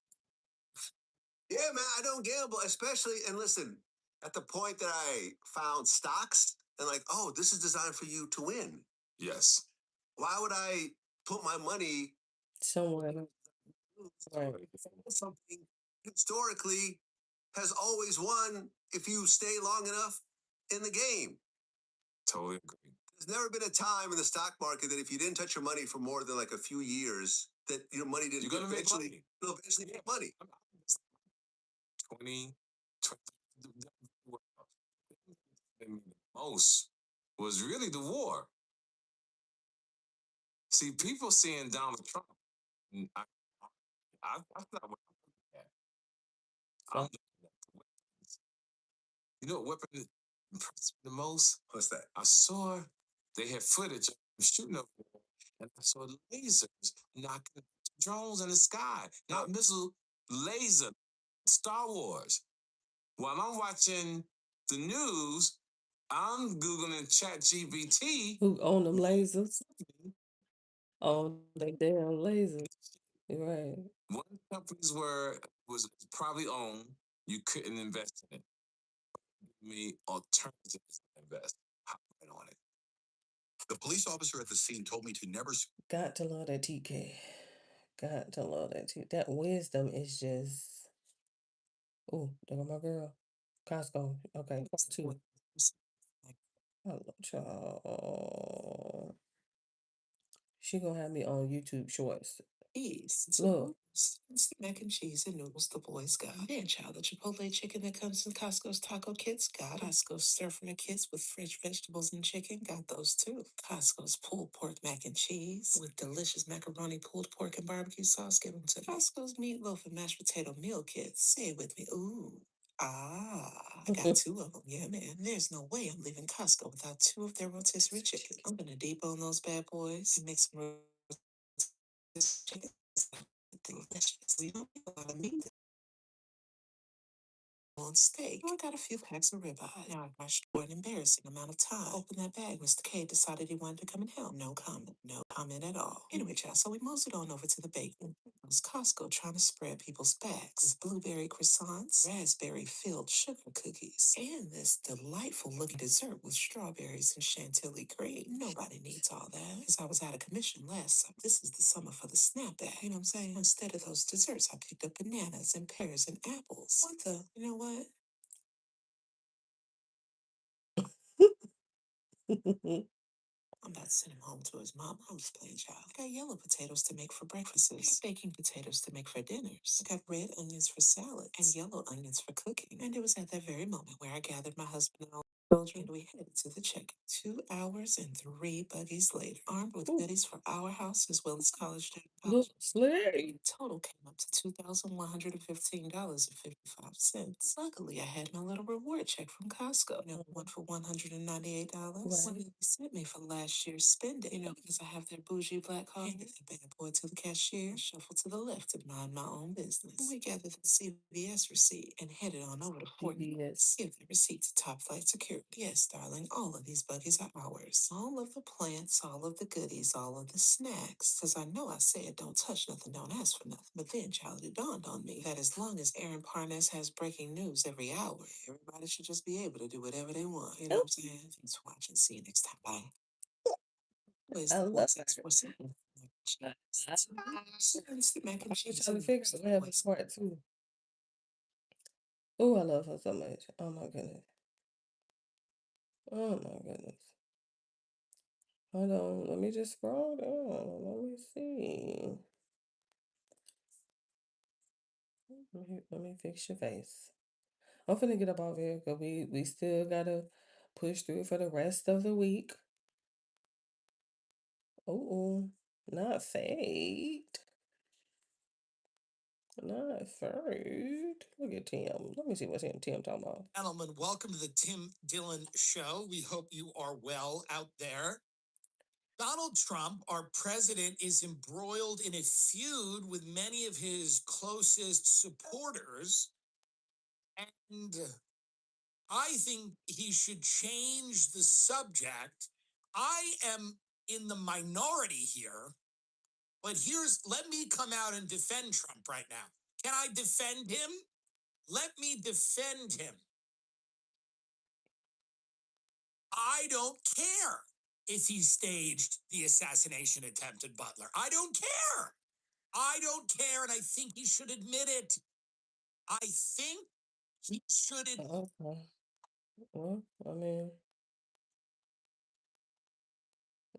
Yeah, man, I don't gamble, especially, and listen, at the point that I found stocks and like, oh, this is designed for you to win. Yes. Why would I put my money Somewhere. Right. Something historically has always won if you stay long enough in the game. Totally agree. There's never been a time in the stock market that if you didn't touch your money for more than like a few years, that your money didn't You're gonna make money. You'll eventually make money. 20, most was really the war. See, people seeing Donald Trump, and I thought what I'm looking at. I'm looking at the weapons. You know what weapon impressed me the most? What's that? I saw they had footage of them shooting over there, and I saw lasers knocking drones in the sky, not missile laser, Star Wars. While I'm watching the news, I'm Googling ChatGPT. Who own them lasers? On they damn lasers. Right. One of the companies where was probably owned, you couldn't invest in it. Me alternatives to invest. Hop right on it. The police officer at the scene told me to never Got to love that TK. Got to love that TK. That wisdom is just. Oh, there go my girl. Costco. Okay, two. Hello, child. She gonna have me on YouTube Shorts. Look. It's the mac and cheese and noodles the boys got. And child, the Chipotle chicken that comes in Costco's taco kits got. Costco's stir fry kits with fresh vegetables and chicken got those too. Costco's pulled pork mac and cheese with delicious macaroni, pulled pork, and barbecue sauce. Give them to me. Costco's meatloaf and mashed potato meal kits. Say it with me. Ooh. I got two of them. Yeah, man. There's no way I'm leaving Costco without two of their rotisserie chickens. I'm gonna debone those bad boys and make some rotisserie chicken. Delicious. We don't need a lot of meat on steak. I got a few packs of ribeye. Now I rushed for an embarrassing amount of time. Open that bag. Mr. K decided he wanted to come and help. No comment. No comment at all. Anyway, child, so we moseyed on over to the bakery. It was Costco trying to spread people's backs with blueberry croissants, raspberry filled sugar cookies, and this delightful looking dessert with strawberries and chantilly cream. Nobody needs all that. Because I was out of commission last summer. This is the summer for the snapback. You know what I'm saying? Instead of those desserts, I picked up bananas and pears and apples. What the? You know what? I'm about to send him home to his mom. I was playing child. I got yellow potatoes to make for breakfasts. I got baking potatoes to make for dinners. I got red onions for salad and yellow onions for cooking. And it was at that very moment where I gathered my husband and all the children. And we headed to the check. 2 hours and 3 buggies later, armed with Ooh. goodies for our house as well as college student Look, vouchers. slay. The total came up to $2,115.55. Luckily, I had my little reward check from Costco. You know, one for $198. Right. They sent me for last year's spending. You know, because I have their bougie black card. Handed that bad boy to the cashier, shuffled to the left and mind my own business. We gathered the CVS receipt and headed on over to Fort CVS. Give the receipt to Top Flight Security. Yes, darling, all of these buggies are ours. All of the plants, all of the goodies, all of the snacks. Because I know I said don't touch nothing, don't ask for nothing. But then, child, it dawned on me that as long as Aaron Parnes has breaking news every hour, everybody should just be able to do whatever they want. You know what I'm saying? Thanks for watching. See you next time. Bye. Where's I the love voice? her. What's up? It's the mac and I was cheese. trying to figure out what happened to part two. Oh, I love her so much. Oh my goodness. Oh my goodness. Hold on. Let me just scroll down. Let me see. Let me fix your face. I'm finna get up off here because we still gotta push through for the rest of the week. Oh, not fade. Not fade. Look at Tim. Let me see what's Tim talking about. Gentlemen, welcome to the Tim Dillon Show. We hope you are well out there. Donald Trump, our president, is embroiled in a feud with many of his closest supporters. And I think he should change the subject. I am in the minority here, but let me come out and defend Trump right now. Can I defend him? Let me defend him. I don't care if he staged the assassination attempt at Butler. I don't care. I don't care, and I think he should admit it. I think he should admit. Okay. Well, I mean,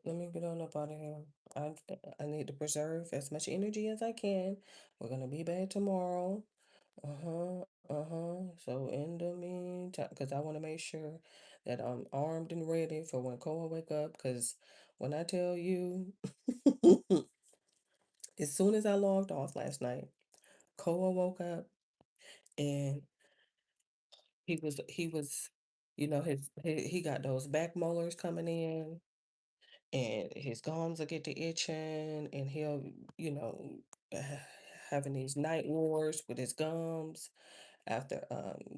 let me get on up out of here. I need to preserve as much energy as I can. We're gonna be back tomorrow. So in the meantime, because I want to make sure that I'm armed and ready for when Cole wake up. Because when I tell you, as soon as I logged off last night, Cole woke up and he was, he got those back molars coming in, and his gums will get to itching, and he'll, you know, having these night wars with his gums after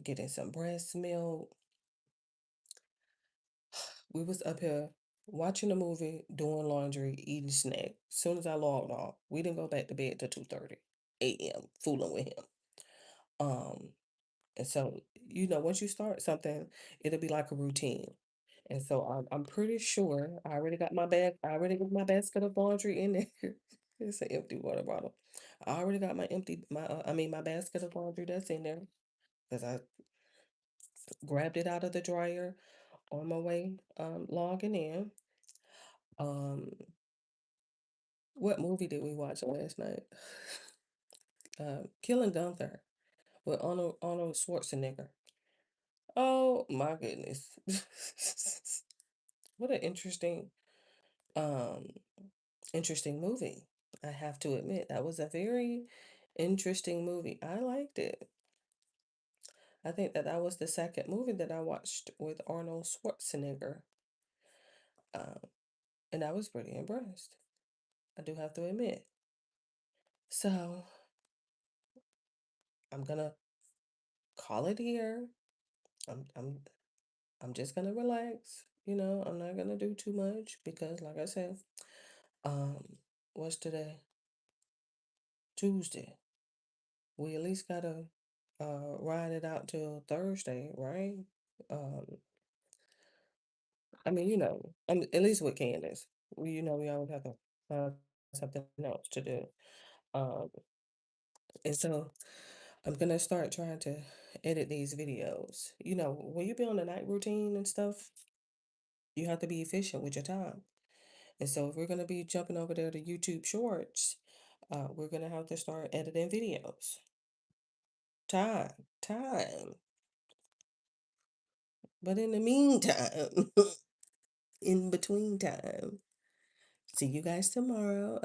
getting some breast milk. We was up here watching a movie, doing laundry, eating snack. Soon as I logged off, we didn't go back to bed till 2:30 a.m. fooling with him. Um, and so, once you start something, it'll be like a routine. And so I'm pretty sure I already got my bag. I already got my basket of laundry in there. It's an empty water bottle. I already got my basket of laundry that's in there because I grabbed it out of the dryer on my way logging in. Um, what movie did we watch last night? Killing Gunther with Arnold Schwarzenegger. Oh my goodness. What an um interesting movie. I have to admit, that was a very interesting movie. I liked it. I think that was the second movie that I watched with Arnold Schwarzenegger. Um, and I was pretty impressed. I do have to admit. So I'm gonna call it here. I'm I'm I'm just gonna relax. I'm not gonna do too much because like I said, um, what's today? Tuesday. We at least gotta ride it out till Thursday, right? Um, at least with Candace. We always have to find something else to do. Um, and so I'm gonna start trying to edit these videos. When you be on the night routine and stuff, you have to be efficient with your time. And so if we're gonna be jumping over there to YouTube Shorts, we're gonna have to start editing videos. Time, time. But in the meantime, in between time, see you guys tomorrow.